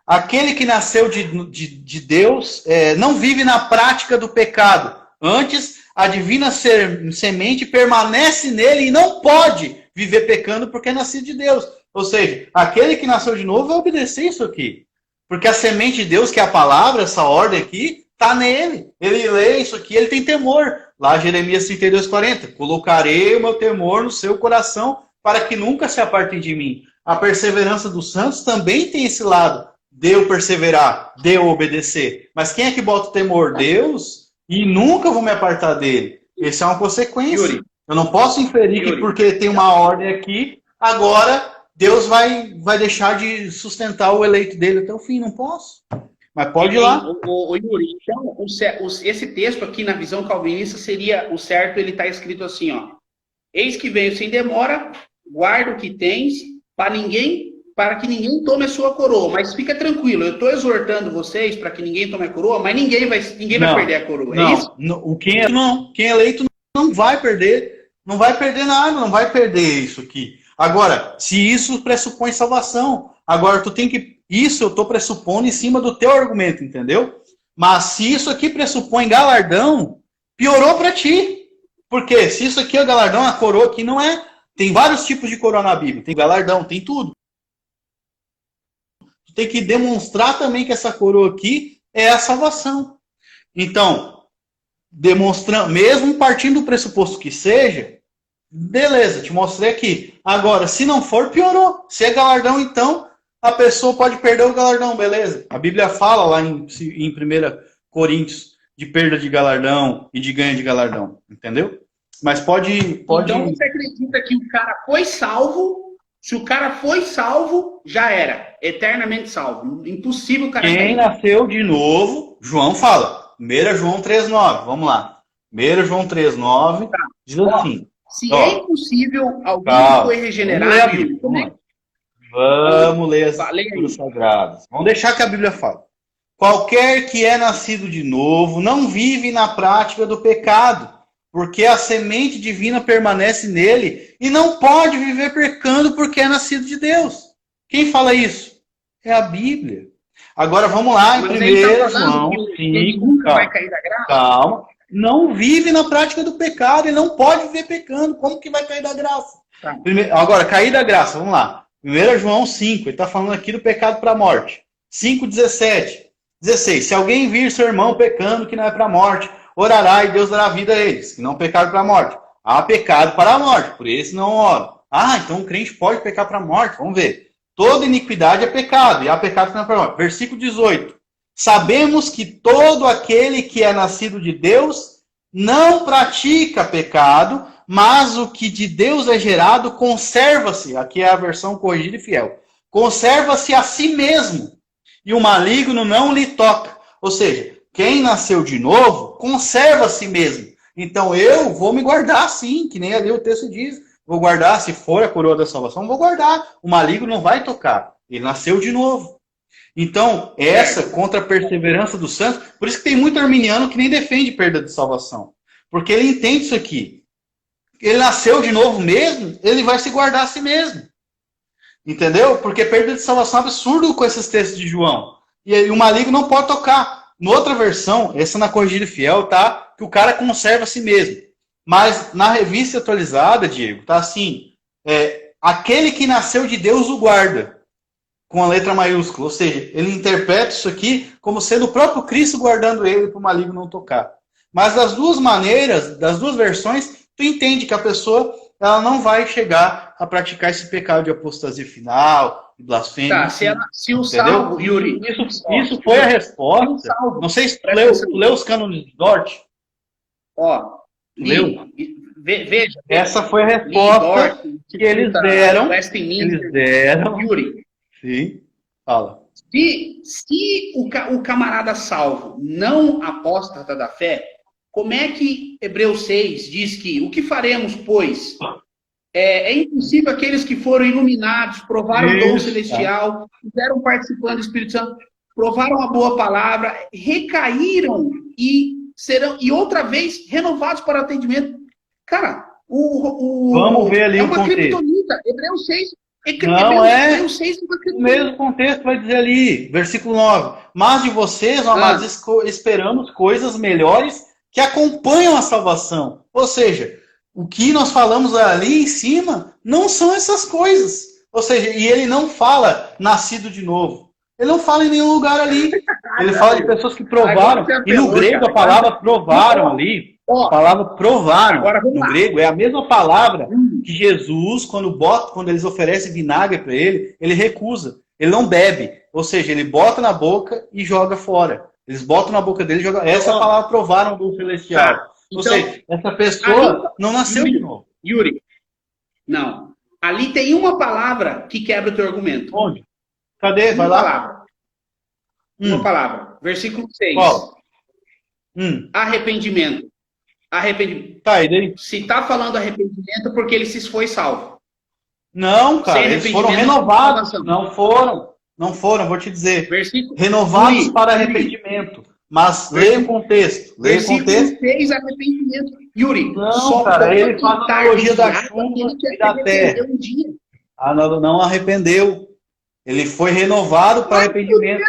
B: aquele que nasceu de Deus não vive na prática do pecado. Antes, a divina semente permanece nele e não pode viver pecando porque é nascido de Deus. Ou seja, aquele que nasceu de novo vai obedecer isso aqui. Porque a semente de Deus, que é a palavra, essa ordem aqui, está nele. Ele lê isso aqui, ele tem temor. Lá Jeremias 32:40. Colocarei o meu temor no seu coração para que nunca se apartem de mim. A perseverança dos santos também tem esse lado. De eu perseverar, de eu obedecer. Mas quem é que bota o temor? Deus. E nunca vou me apartar dele. Essa é uma consequência.
A: Yuri,
B: Eu não posso inferir que porque tem uma ordem aqui, agora Deus vai deixar de sustentar o eleito dele até o fim. Não posso. Mas pode ir lá.
A: Yuri, então, esse texto aqui na visão calvinista seria o certo, ele está escrito assim, ó. Eis que venho sem demora, guarda o que tens, para que ninguém tome a sua coroa. Mas fica tranquilo, eu estou exortando vocês para que ninguém tome a coroa, mas ninguém vai perder a coroa, é isso?
B: Quem é eleito não vai perder, não vai perder nada, não vai perder isso aqui. Agora, se isso pressupõe salvação, agora tu tem que... Isso eu estou pressupondo em cima do teu argumento, entendeu? Mas se isso aqui pressupõe galardão, piorou para ti. Porque se isso aqui é galardão, a coroa aqui não é... Tem vários tipos de coroa na Bíblia, tem galardão, tem tudo. Tu tem que demonstrar também que essa coroa aqui é a salvação. Então, demonstrando, mesmo partindo do pressuposto que seja, beleza, te mostrei aqui. Agora, se não for, piorou. Se é galardão, então, a pessoa pode perder o galardão, beleza. A Bíblia fala lá em 1 Coríntios de perda de galardão e de ganho de galardão, entendeu? Mas pode...
A: Então, você acredita que o cara foi salvo? Se o cara foi salvo, já era. Eternamente salvo. Impossível o cara
B: Quem
A: cair.
B: nasceu de novo, João fala. 1 João 3,9. Vamos lá. 1 João 3,9 diz assim.
A: Se é impossível alguém que foi regenerado...
B: Vamos ler as Escrituras Sagradas. Vamos deixar que a Bíblia fale. Qualquer que é nascido de novo não vive na prática do pecado, porque a semente divina permanece nele e não pode viver pecando porque é nascido de Deus. Quem fala isso? É a Bíblia. Agora vamos lá, em 1 João 5, calma. Não vive na prática do pecado, ele não pode viver pecando. Como que vai cair da graça? Tá. Agora, cair da graça, vamos lá. 1 João 5, ele está falando aqui do pecado para a morte. 5:17, 16. Se alguém vir seu irmão pecando que não é para a morte, orará e Deus dará vida a eles, que não pecaram para a morte. Há pecado para a morte, por isso não oram. Então o crente pode pecar para a morte, vamos ver. Toda iniquidade é pecado, e há pecado que não é para a morte. Versículo 18. Sabemos que todo aquele que é nascido de Deus não pratica pecado, mas o que de Deus é gerado conserva-se, aqui é a versão corrigida e fiel, conserva-se a si mesmo, e o maligno não lhe toca. Ou seja, quem nasceu de novo, conserva a si mesmo. Então eu vou me guardar sim, que nem ali o texto diz, vou guardar, se for a coroa da salvação, vou guardar. O maligno não vai tocar, ele nasceu de novo. Então, essa contra a perseverança dos santos, por isso que tem muito arminiano que nem defende perda de salvação. Porque ele entende isso aqui. Ele nasceu de novo mesmo, ele vai se guardar a si mesmo. Entendeu? Porque perda de salvação é absurdo com esses textos de João. E o maligno não pode tocar. Na outra versão, essa na corrigida fiel, tá? Que o cara conserva a si mesmo. Mas na revista atualizada, Diego, tá assim, aquele que nasceu de Deus o guarda. Com a letra maiúscula, ou seja, ele interpreta isso aqui como sendo o próprio Cristo guardando ele para o maligno não tocar. Mas das duas maneiras, das duas versões, tu entende que a pessoa ela não vai chegar a praticar esse pecado de apostasia final, de blasfêmia.
A: Tá, se o salvo, Yuri...
B: Isso foi a resposta. Não sei se tu leu os cânones de Dort.
A: Leu? Veja.
B: Essa foi a resposta que eles deram. Eles deram.
A: Yuri.
B: Sim, fala.
A: Se o camarada salvo não apóstata da fé, como é que Hebreus 6 diz que o que faremos, pois? É impossível aqueles que foram iluminados, provaram o dom celestial, fizeram participando do Espírito Santo, provaram a boa palavra, recaíram e serão, e outra vez, renovados para o atendimento. Cara,
B: vamos ver ali
A: é
B: o
A: uma
B: contexto.
A: criptonita. Hebreus 6...
B: Não é o mesmo contexto, vai dizer ali, versículo 9. Mas de vocês, amados, esperamos coisas melhores que acompanham a salvação. Ou seja, o que nós falamos ali em cima não são essas coisas. Ou seja, e ele não fala nascido de novo. Ele não fala em nenhum lugar ali. Ele fala de pessoas que provaram. E no grego a palavra provaram ali. A palavra provaram, no
A: lá.
B: grego, é a mesma palavra que Jesus, quando eles oferecem vinagre para ele, ele recusa. Ele não bebe. Ou seja, ele bota na boca e joga fora. Eles botam na boca dele e jogam. Essa é a palavra provaram do celestial.
A: Tá.
B: Ou
A: Então,
B: seja, essa pessoa não nasceu de novo.
A: Yuri, não. Ali tem uma palavra que quebra o teu argumento.
B: Onde? Cadê? Vai lá.
A: Palavra. Uma palavra. Versículo 6.
B: Qual?
A: Arrependimento. Arrependimento.
B: Tá, e daí?
A: Se está falando arrependimento, porque ele se foi salvo.
B: Não, cara, eles foram renovados. Não foram, vou te dizer.
A: Versículo
B: renovados para arrependimento. Mas leia o contexto. Leia o contexto.
A: 6, arrependimento. Yuri,
B: não,
A: só
B: cara, ele faz a analogia da chuva e da terra. Não arrependeu. Ele foi renovado para arrependimento.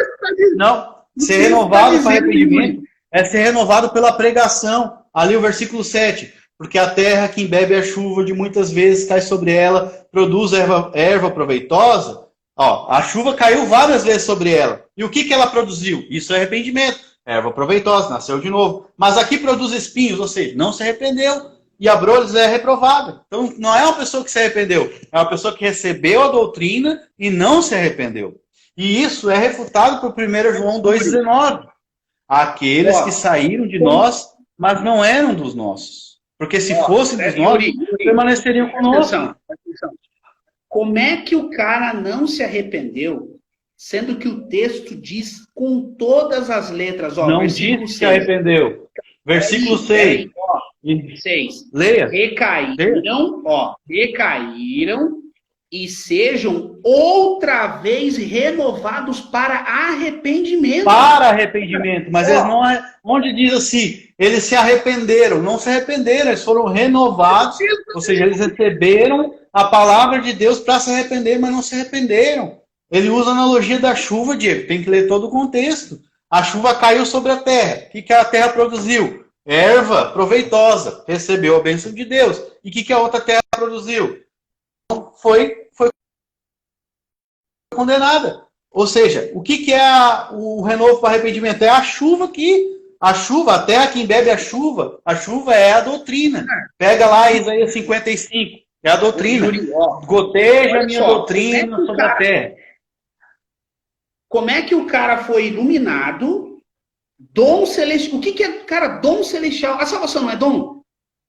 B: Não, ser renovado para arrependimento é ser renovado pela pregação. Ali o versículo 7. Porque a terra que embebe a chuva de muitas vezes cai sobre ela, produz erva proveitosa. Ó, a chuva caiu várias vezes sobre ela. E o que ela produziu? Isso é arrependimento. Erva proveitosa, nasceu de novo. Mas aqui produz espinhos, ou seja, não se arrependeu. E Abrolhos é reprovada. Então não é uma pessoa que se arrependeu. É uma pessoa que recebeu a doutrina e não se arrependeu. E isso é refutado por 1 João 2,19. Aqueles que saíram de nós, mas não eram dos nossos. Porque se fossem dos nossos, permaneceriam conosco.
A: Atenção. Como é que o cara não se arrependeu, sendo que o texto diz com todas as letras? Ó,
B: não diz que se arrependeu. Versículo 6.
A: 6.
B: Leia.
A: Recaíram e sejam outra vez renovados para arrependimento.
B: Para arrependimento. Mas eles não é. Onde diz assim, eles se arrependeram. Não se arrependeram, eles foram renovados. Ou seja, eles receberam a palavra de Deus para se arrepender, mas não se arrependeram. Ele usa a analogia da chuva, Diego. Tem que ler todo o contexto. A chuva caiu sobre a terra. O que a terra produziu? Erva proveitosa. Recebeu a bênção de Deus. E o que a outra terra produziu? Foi condenada. Ou seja, o que é o renovo para arrependimento? É a chuva a terra que embebe a chuva é a doutrina. Pega lá Isaías 55, é a doutrina. Goteja a minha doutrina sobre a terra.
A: Como é que o cara foi iluminado? Dom celestial. O que é, cara, dom celestial? A salvação não é dom?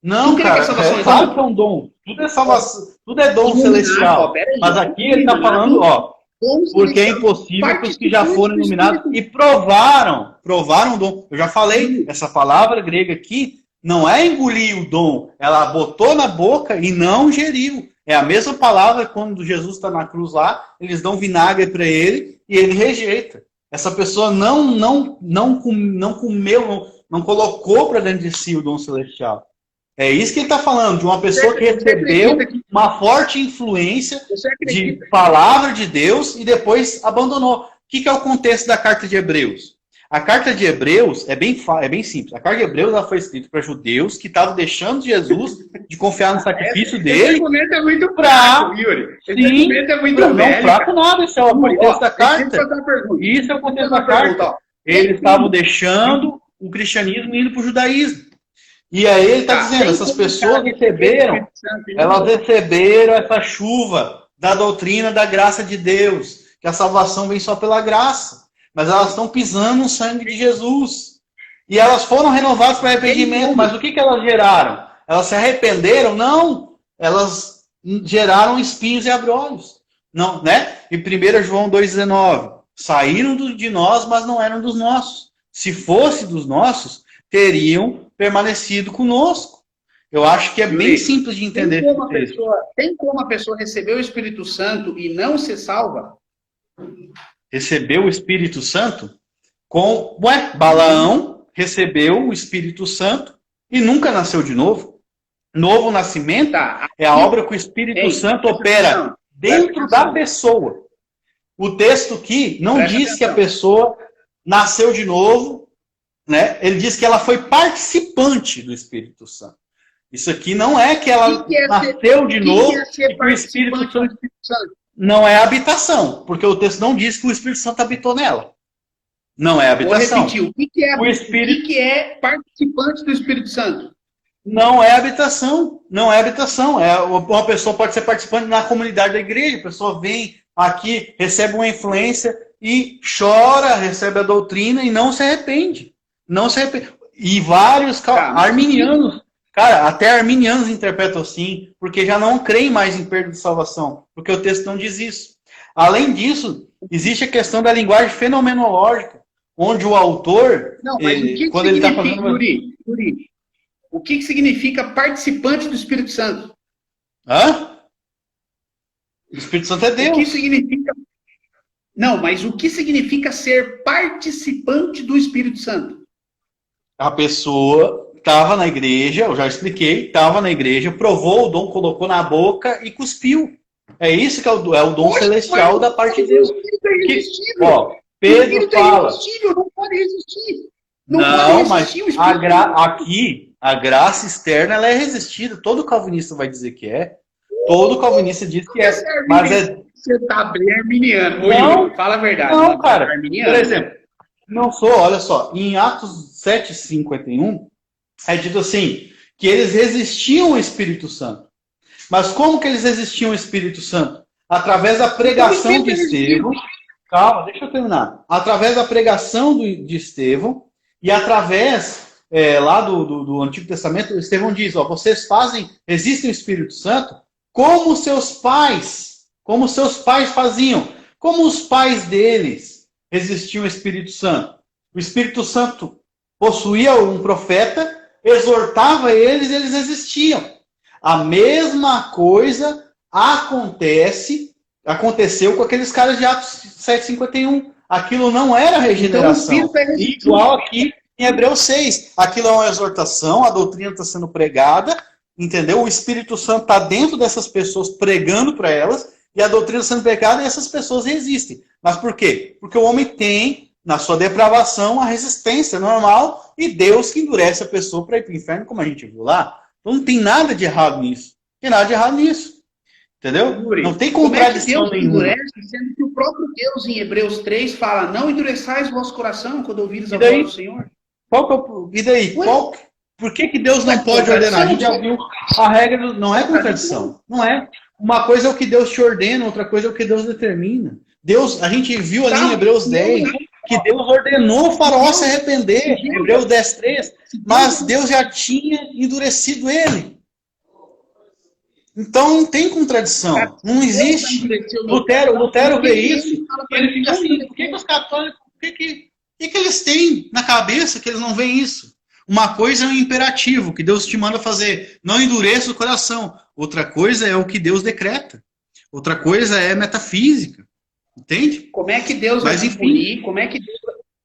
B: Não, cara, claro que é um dom. Tudo é salvação, tudo é dom celestial. Mas aqui ele está falando, porque é impossível que os que já foram iluminados e provaram o dom. Eu já falei, essa palavra grega aqui não é engolir o dom. Ela botou na boca e não ingeriu. É a mesma palavra quando Jesus está na cruz lá, eles dão vinagre para ele e ele rejeita. Essa pessoa não comeu, não colocou para dentro de si o dom celestial. É isso que ele está falando, de uma pessoa que recebeu uma forte influência de palavra de Deus e depois abandonou. O que é o contexto da carta de Hebreus? A carta de Hebreus é bem simples. A carta de Hebreus ela foi escrita para judeus que estavam deixando Jesus de confiar no sacrifício dele.
A: Esse argumento é muito fraco, Yuri. Esse argumento é muito
B: não fraco nada, esse é o contexto da carta. Isso é o contexto da carta. Eles estavam deixando o cristianismo indo para o judaísmo. E aí ele está dizendo, essas pessoas elas receberam essa chuva da doutrina da graça de Deus, que a salvação vem só pela graça. Mas elas estão pisando no sangue de Jesus. E elas foram renovadas para arrependimento. Mas o que elas geraram? Elas se arrependeram? Não. Elas geraram espinhos e abrolhos. Não, né? Em 1 João 2,19. Saíram de nós, mas não eram dos nossos. Se fosse dos nossos, teriam permanecido conosco. Eu acho que é bem simples de entender.
A: Tem como a pessoa receber o Espírito Santo e não ser salva?
B: Recebeu o Espírito Santo Balaão recebeu o Espírito Santo e nunca nasceu de novo. Novo nascimento é a obra que o Espírito Santo opera dentro da pessoa. O texto aqui não diz que a pessoa nasceu de novo, né? Ele diz que ela foi participante do Espírito Santo. Isso aqui não é que ela nasceu de novo e que o Espírito Santo não é habitação, porque o texto não diz que o Espírito Santo habitou nela. Não é habitação.
A: Vou repetir, o que é participante do Espírito Santo?
B: Não é habitação, não é habitação. Uma pessoa pode ser participante na comunidade da igreja, a pessoa vem aqui, recebe uma influência e chora, recebe a doutrina e não se arrepende. Não se arrepende. E vários arminianos, cara, até arminianos interpretam assim, porque já não creem mais em perda de salvação, porque o texto não diz isso. Além disso, existe a questão da linguagem fenomenológica, onde o autor,
A: não, mas o que
B: quando ele está fazendo...
A: Yuri, o que significa participante do Espírito Santo?
B: Hã? O Espírito Santo é Deus.
A: O que significa... Não, mas o que significa ser participante do Espírito Santo?
B: A pessoa estava na igreja, eu já expliquei, estava na igreja, provou o dom, colocou na boca e cuspiu. É isso que é o dom celestial da parte de Deus. Ó, Pedro fala...
A: Não pode resistir.
B: Não, mas aqui, a graça externa, ela é resistida. Todo calvinista vai dizer que é. Todo calvinista diz que é. Mas
A: você tá bem arminiano.
B: Não,
A: fala a verdade.
B: Não, cara. Por exemplo, não sou, olha só, em Atos 7:51, é dito assim, que eles resistiam ao Espírito Santo. Mas como que eles resistiam ao Espírito Santo? Através da pregação de Estevão. Calma, deixa eu terminar. Através da pregação de Estevão e através lá do Antigo Testamento, Estevão diz, ó, vocês resistem ao Espírito Santo como seus pais faziam. Como os pais deles resistiam ao Espírito Santo. O Espírito Santo possuía um profeta, exortava eles e eles resistiam. A mesma coisa aconteceu com aqueles caras de Atos 7:51. Aquilo não era regeneração. Então, igual aqui em Hebreus 6. Aquilo é uma exortação, a doutrina está sendo pregada, entendeu? O Espírito Santo está dentro dessas pessoas pregando para elas, e a doutrina está sendo pregada e essas pessoas resistem. Mas por quê? Porque o homem tem, na sua depravação, a resistência normal, e Deus que endurece a pessoa para ir para o inferno, como a gente viu lá. Então não tem nada de errado nisso. Não tem nada de errado nisso. Entendeu? Não tem contradição nenhuma.
A: Sendo que o próprio Deus, em Hebreus 3, fala, não endureçais o vosso coração quando ouvires a voz do Senhor.
B: E daí? Por que Deus não pode ordenar? A gente já viu a regra, não é contradição. Não é. Uma coisa é o que Deus te ordena, outra coisa é o que Deus determina. A gente viu ali em Hebreus 10, que Deus ordenou o faraó se arrepender. Hebreus 10:3. Mas Deus já tinha endurecido ele. Então não tem contradição, não existe. Lutero vê isso, ele fica assim, por que os católicos, o que eles têm na cabeça que eles não veem isso? Uma coisa é um imperativo, que Deus te manda fazer, não endureça o coração. Outra coisa é o que Deus decreta. Outra coisa é metafísica, entende?
A: Como é que Deus vai me punir?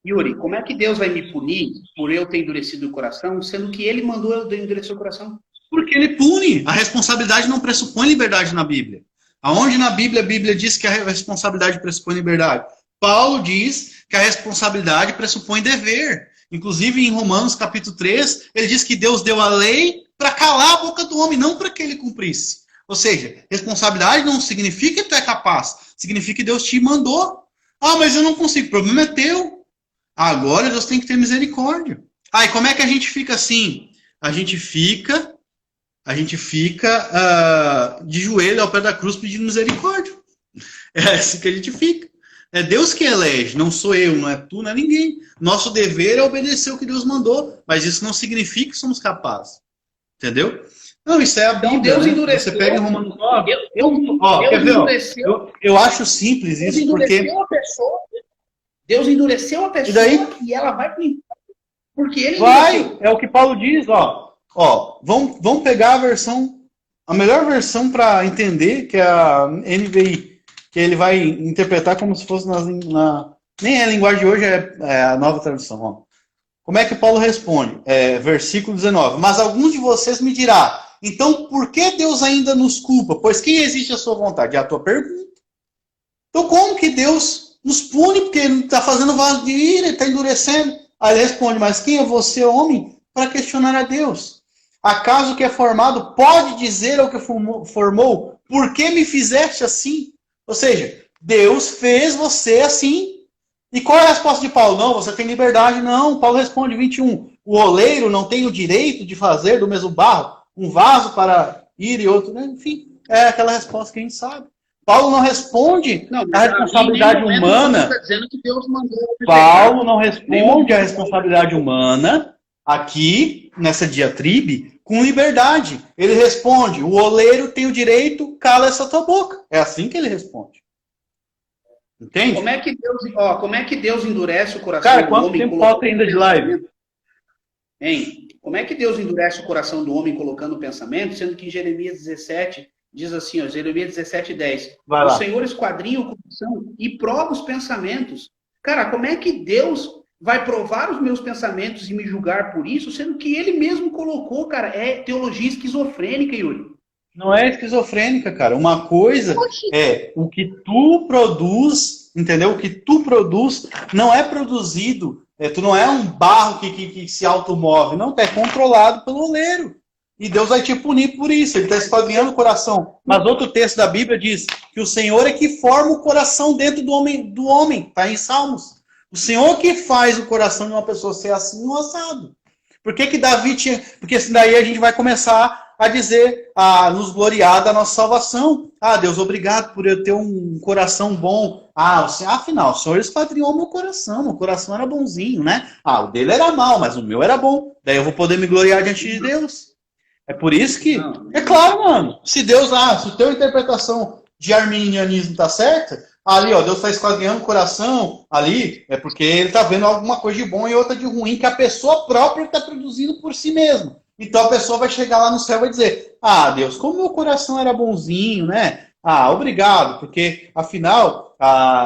A: Yuri, como é que Deus vai me punir por eu ter endurecido o coração, sendo que Ele mandou eu endurecer o coração?
B: Porque ele pune. A responsabilidade não pressupõe liberdade na Bíblia. Aonde na Bíblia a Bíblia diz que a responsabilidade pressupõe liberdade? Paulo diz que a responsabilidade pressupõe dever. Inclusive em Romanos capítulo 3, ele diz que Deus deu a lei para calar a boca do homem, não para que ele cumprisse. Ou seja, responsabilidade não significa que tu é capaz, significa que Deus te mandou. Ah, mas eu não consigo, o problema é teu. Agora Deus tem que ter misericórdia. E como é que a gente fica assim? A gente fica de joelho ao pé da cruz pedindo misericórdia. É assim que a gente fica. É Deus que elege, não sou eu, não é tu, não é ninguém. Nosso dever é obedecer o que Deus mandou, mas isso não significa que somos capazes. Entendeu? Não, isso é a Bíblia.
A: Deus
B: né?
A: endureceu.
B: Você pega em Romanos 9. Eu acho simples isso, porque...
A: Deus endureceu a pessoa e ela vai para o inferno. Porque ele endureceu.
B: É o que Paulo diz, vamos pegar a melhor versão para entender, que é a NVI, que ele vai interpretar como se fosse nem a linguagem de hoje, é a nova tradução. Como é que Paulo responde? Versículo 19. Mas alguns de vocês me dirão, então por que Deus ainda nos culpa? Pois quem existe a sua vontade? É a tua pergunta. Então como que Deus nos pune? Porque ele está fazendo vaso de ira, ele está endurecendo. Aí ele responde, mas quem é você, homem, para questionar a Deus? Acaso o que é formado pode dizer ao que formou, por que me fizeste assim? Ou seja, Deus fez você assim. E qual é a resposta de Paulo? Não, você tem liberdade. Não, Paulo responde, 21. o oleiro não tem o direito de fazer do mesmo barro um vaso para ir e outro, né? Enfim, é aquela resposta que a gente sabe. Paulo não responde a responsabilidade humana. Paulo não responde a responsabilidade humana aqui, nessa diatribe, com liberdade. Ele responde, o oleiro tem o direito, cala essa tua boca. É assim que ele responde. Entende?
A: Como é que Deus endurece o coração
B: do homem?
A: Cara,
B: quanto tempo falta ainda de live?
A: Hein? Como é que Deus endurece o coração do homem colocando o pensamento, sendo que em Jeremias 17 diz assim, ó, Jeremias 17:10, o Senhor esquadrinha o coração e prova os pensamentos. Cara, como é que Deus vai provar os meus pensamentos e me julgar por isso, sendo que ele mesmo colocou, cara, é teologia esquizofrênica, Yuri.
B: Não é esquizofrênica, cara. Uma coisa é o que tu produz, entendeu? O que tu produz não é produzido, tu não é um barro que se automove, não, é controlado pelo oleiro. E Deus vai te punir por isso, ele está esquadrinhando o coração. Mas outro texto da Bíblia diz que o Senhor é que forma o coração dentro do homem, está em Salmos. O Senhor que faz o coração de uma pessoa ser assim ou assado. Por que Davi tinha... Porque daí a gente vai começar a dizer, a nos gloriar da nossa salvação. Ah, Deus, obrigado por eu ter um coração bom. Afinal, o Senhor esquadrinhou meu coração era bonzinho, né? O dele era mau, mas o meu era bom. Daí eu vou poder me gloriar diante de Deus. É por isso que... É claro, mano, se Deus... se a tua interpretação de arminianismo tá certa, ali, ó, Deus está esquadrinhando o coração, ali, é porque ele está vendo alguma coisa de bom e outra de ruim que a pessoa própria está produzindo por si mesma. Então a pessoa vai chegar lá no céu e vai dizer, Deus, como meu coração era bonzinho, né? Obrigado, porque afinal,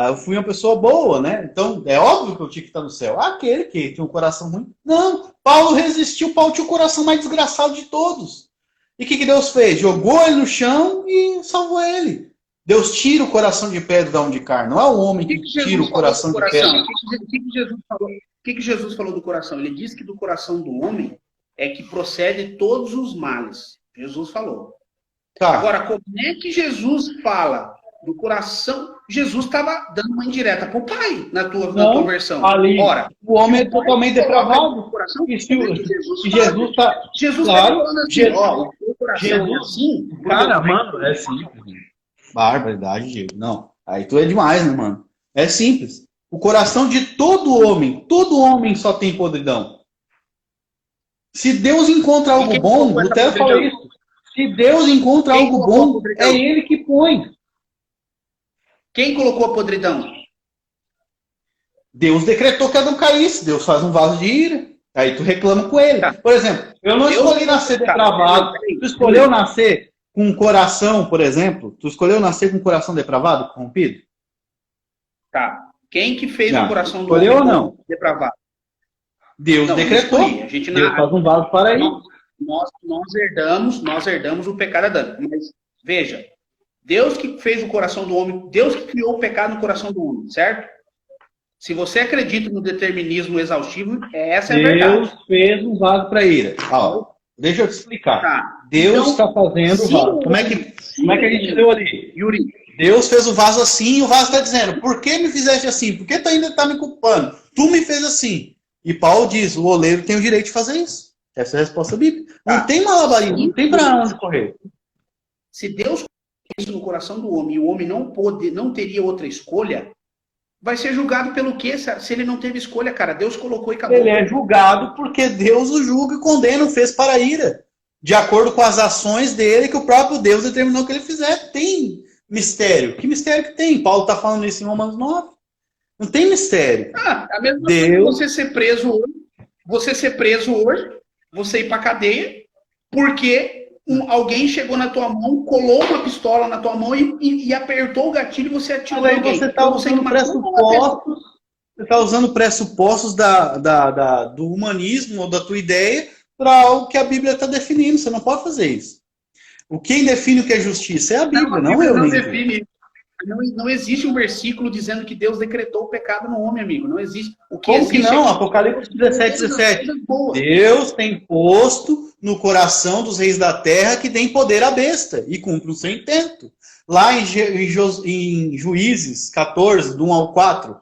B: eu fui uma pessoa boa, né? Então é óbvio que eu tinha que estar no céu. Aquele que tinha um coração ruim. Não, Paulo resistiu, Paulo tinha o coração mais desgraçado de todos. E o que Deus fez? Jogou ele no chão e salvou ele. Deus tira o coração de pedra da onde de carne. Não é o homem que tira o coração de pedra.
A: O que Jesus falou do coração? Ele disse que do coração do homem é que procede todos os males. Jesus falou. Tá. Agora, como é que Jesus fala do coração? Jesus estava dando uma indireta para o pai na tua versão.
B: Ali, o homem é totalmente depravado. Jesus está... Jesus claro, falando assim, o coração é assim. Cara, mano, é simples. Barbaridade, Diego. Não, aí tu é demais, né, mano? É simples. O coração de todo homem só tem podridão. Se Deus encontra algo bom, Lutero falou isso. Se Deus encontra algo bom, é ele que põe.
A: Quem colocou a podridão?
B: Deus decretou que Adão caísse. Deus faz um vaso de ira. Aí tu reclama com ele. Por exemplo, eu não escolhi nascer depravado. Tu escolheu nascer com um coração, por exemplo? Tu escolheu nascer com um coração depravado, corrompido?
A: Tá. Quem que fez o coração do
B: homem ou não?
A: Depravado?
B: Deus decretou. Deus faz um vaso para ele.
A: Nós herdamos o pecado adâmico. Mas, veja, Deus que fez o coração do homem, Deus que criou o pecado no coração do homem, certo? Se você acredita no determinismo exaustivo, essa é a verdade.
B: Deus fez um vaso para ira. Deixa eu te explicar. Tá. Deus está fazendo o vaso. Como é que a gente deu ali?
A: Yuri.
B: Deus fez o vaso assim e o vaso está dizendo, por que me fizeste assim? Por que tu ainda está me culpando? Tu me fez assim. E Paulo diz, o oleiro tem o direito de fazer isso. Essa é a resposta bíblica. Não tem malabarismo, não tem para onde correr.
A: Se Deus colocar isso no coração do homem e o homem não teria outra escolha, vai ser julgado pelo quê? Se ele não teve escolha, cara, Deus colocou e acabou.
B: Ele é julgado porque Deus o julga e condena, fez para a ira. De acordo com as ações dele, que o próprio Deus determinou que ele fizesse. Tem mistério. Que mistério que tem? Paulo está falando isso em Romanos 9. Não tem mistério.
A: A mesma coisa você ser preso hoje, você ir para cadeia, porque alguém chegou na tua mão, colou uma pistola na tua mão e apertou o gatilho e você atirou em alguém.
B: Você está usando pressupostos, você está usando pressupostos do humanismo ou da tua ideia para algo que a Bíblia está definindo. Você não pode fazer isso. Quem define o que é justiça é a Bíblia, não eu.
A: Não define. Não existe um versículo dizendo que Deus decretou o pecado no homem, amigo. Não existe. O que
B: Como
A: existe
B: que não? Apocalipse 17. Deus tem posto no coração dos reis da terra que tem poder à besta e cumpre o seu intento. Lá em Juízes 14, do 1 ao 4,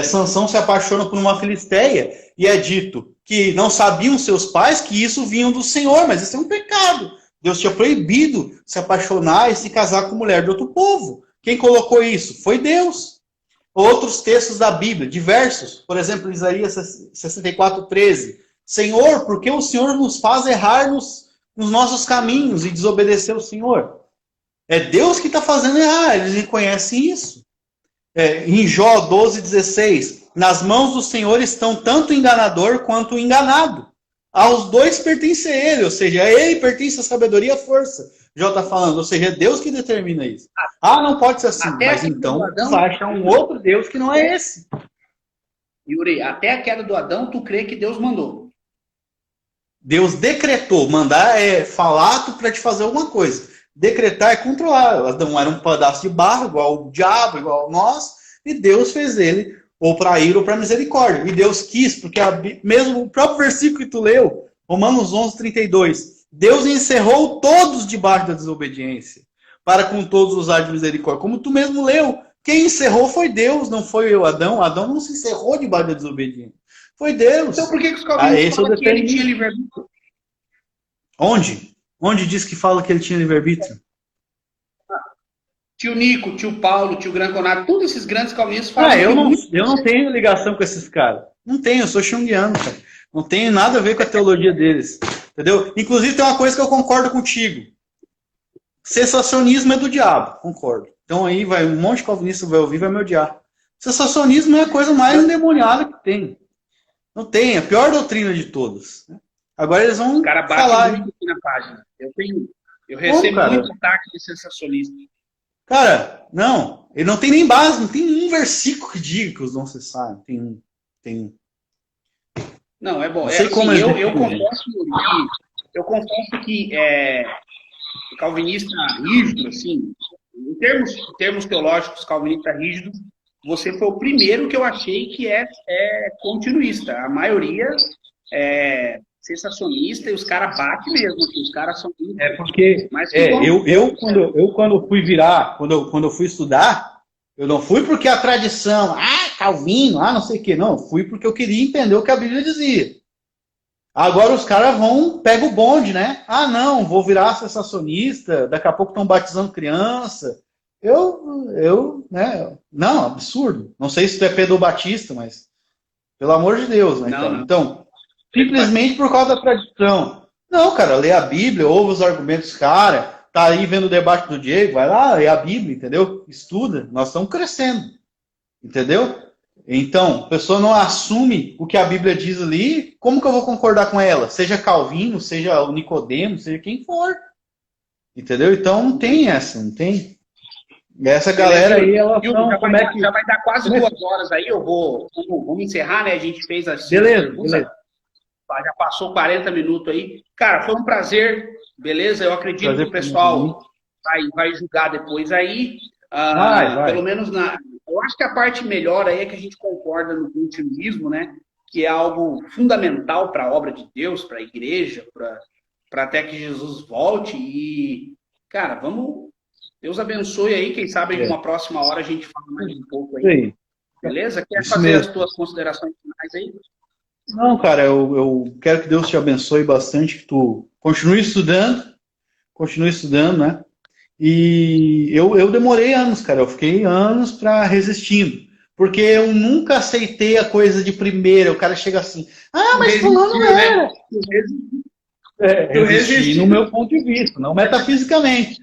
B: Sansão se apaixona por uma filisteia e é dito que não sabiam seus pais que isso vinha do Senhor, mas isso é um pecado. Deus tinha proibido se apaixonar e se casar com mulher de outro povo. Quem colocou isso? Foi Deus. Outros textos da Bíblia, diversos. Por exemplo, Isaías 64:13. Senhor, por que o Senhor nos faz errar nos nossos caminhos e desobedecer o Senhor? É Deus que está fazendo errar, eles reconhecem isso. Em Jó 12:16. Nas mãos do Senhor estão tanto o enganador quanto o enganado. Aos dois pertence a ele, ou seja, a ele pertence a sabedoria e a força. Jó está falando, ou seja, é Deus que determina isso. Ah, não pode ser assim, mas então vai achar um outro Deus que não é esse.
A: Yuri, até a queda do Adão, tu crê que Deus mandou?
B: Deus decretou. Mandar é falar para te fazer alguma coisa. Decretar é controlar. Adão era um pedaço de barro, igual o diabo, igual nós, e Deus fez ele ou para ira ou para misericórdia. E Deus quis, porque mesmo o próprio versículo que tu leu, Romanos 11:32, Deus encerrou todos debaixo da desobediência, para com todos usar de misericórdia. Como tu mesmo leu, quem encerrou foi Deus, não foi eu, Adão. Adão não se encerrou debaixo da desobediência. Foi Deus.
A: Então por que os calvinistas falam que ele tinha livre-arbítrio?
B: Onde? Onde diz que fala que ele tinha livre-arbítrio?
A: Tio Nico, tio Paulo, tio Granconato, todos esses grandes calvinistas falam.
B: Eu não tenho ligação com esses caras. Não tenho, eu sou junguiano, cara. Não tenho nada a ver com a teologia deles. Entendeu? Inclusive tem uma coisa que eu concordo contigo. Cessacionismo é do diabo, concordo. Então aí vai um monte de calvinista vai ouvir, vai me odiar. Cessacionismo é a coisa mais endemoniada que tem. Não tem, é a pior doutrina de todas. Agora eles vão falar.
A: Muito aqui na página. Eu recebo muito ataque de sensacionismo.
B: Cara, não, ele não tem nem base, não tem um versículo que diga que os dons cessaram. Tem um.
A: Não, é bom.
B: Não sei como
A: eu confesso que o calvinista rígido, assim, em termos teológicos, calvinista rígido, você foi o primeiro que eu achei que é continuista. A maioria é sensacionista e os caras batem mesmo, que os caras são muito...
B: porque eu quando fui virar, quando eu fui estudar, eu não fui porque a tradição, Calvino, não sei o que, não, fui porque eu queria entender o que a Bíblia dizia. Agora os caras pegam o bonde, né? Não, vou virar sensacionista, daqui a pouco estão batizando criança. Não, absurdo. Não sei se tu é pedobatista, mas pelo amor de Deus, né? Então, simplesmente por causa da tradição. Não, cara, lê a Bíblia, ouve os argumentos, cara, tá aí vendo o debate do Diego, vai lá, lê a Bíblia, entendeu? Estuda, nós estamos crescendo, entendeu? Então, a pessoa não assume o que a Bíblia diz ali, como que eu vou concordar com ela? Seja Calvino, seja o Nicodemo, seja quem for, entendeu? Então, não tem essa, não tem. E essa galera aí, ela
A: já vai dar quase 2 horas aí, vamos encerrar, né? A gente fez as...
B: Beleza.
A: Já passou 40 minutos aí. Cara, foi um prazer, beleza? Eu acredito que o pessoal vai julgar depois aí.
B: Vai.
A: Pelo menos eu acho que a parte melhor aí é que a gente concorda no continuismo, né? Que é algo fundamental para a obra de Deus, para a igreja, para até que Jesus volte. E, cara, Deus abençoe aí. Quem sabe em uma próxima hora a gente fala mais um pouco aí. Beleza? Quer fazer as tuas considerações finais aí?
B: Não, cara, eu quero que Deus te abençoe bastante, que tu continue estudando, né? E eu demorei anos, cara, eu fiquei anos resistindo, porque eu nunca aceitei a coisa de primeira. O cara chega assim, mas fulano não era. Eu resisti no meu ponto de vista, não metafisicamente.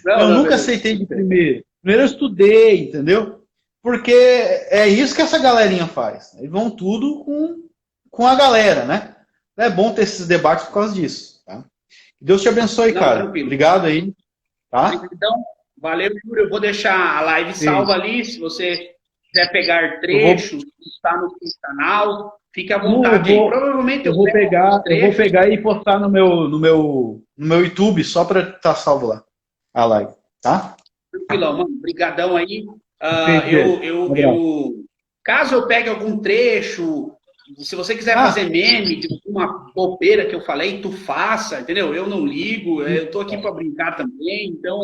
B: Eu nunca aceitei de primeira. Primeiro eu estudei, entendeu? Porque é isso que essa galerinha faz. Eles vão tudo com a galera, né? É bom ter esses debates por causa disso. Tá? Deus te abençoe, cara. Tranquilo. Obrigado aí. Tá?
A: Então, valeu, Yuri. Eu vou deixar a live salva ali. Se você quiser pegar trechos, está no canal, fique à vontade.
B: Provavelmente eu vou pegar e postar no meu YouTube, só para estar salvo lá. A live. Tá?
A: Tranquilão, mano. Obrigadão aí. Caso eu pegue algum trecho Se você quiser fazer meme de uma bobeira que eu falei, tu faça, entendeu? Eu não ligo, eu tô aqui para brincar também, então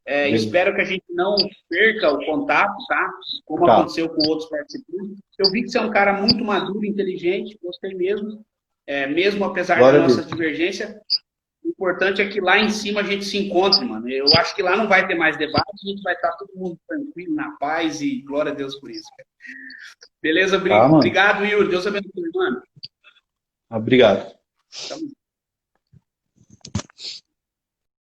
A: espero que a gente não perca o contato, tá? Como aconteceu com outros participantes. Eu vi que você é um cara muito maduro, inteligente, gostei mesmo. Mesmo apesar da nossa divergência, o importante é que lá em cima a gente se encontre, mano. Eu acho que lá não vai ter mais debate, a gente vai estar todo mundo tranquilo, na paz e glória a Deus por isso. Beleza? Obrigado, Yuri. Deus abençoe, mano.
B: Obrigado.
A: Tamo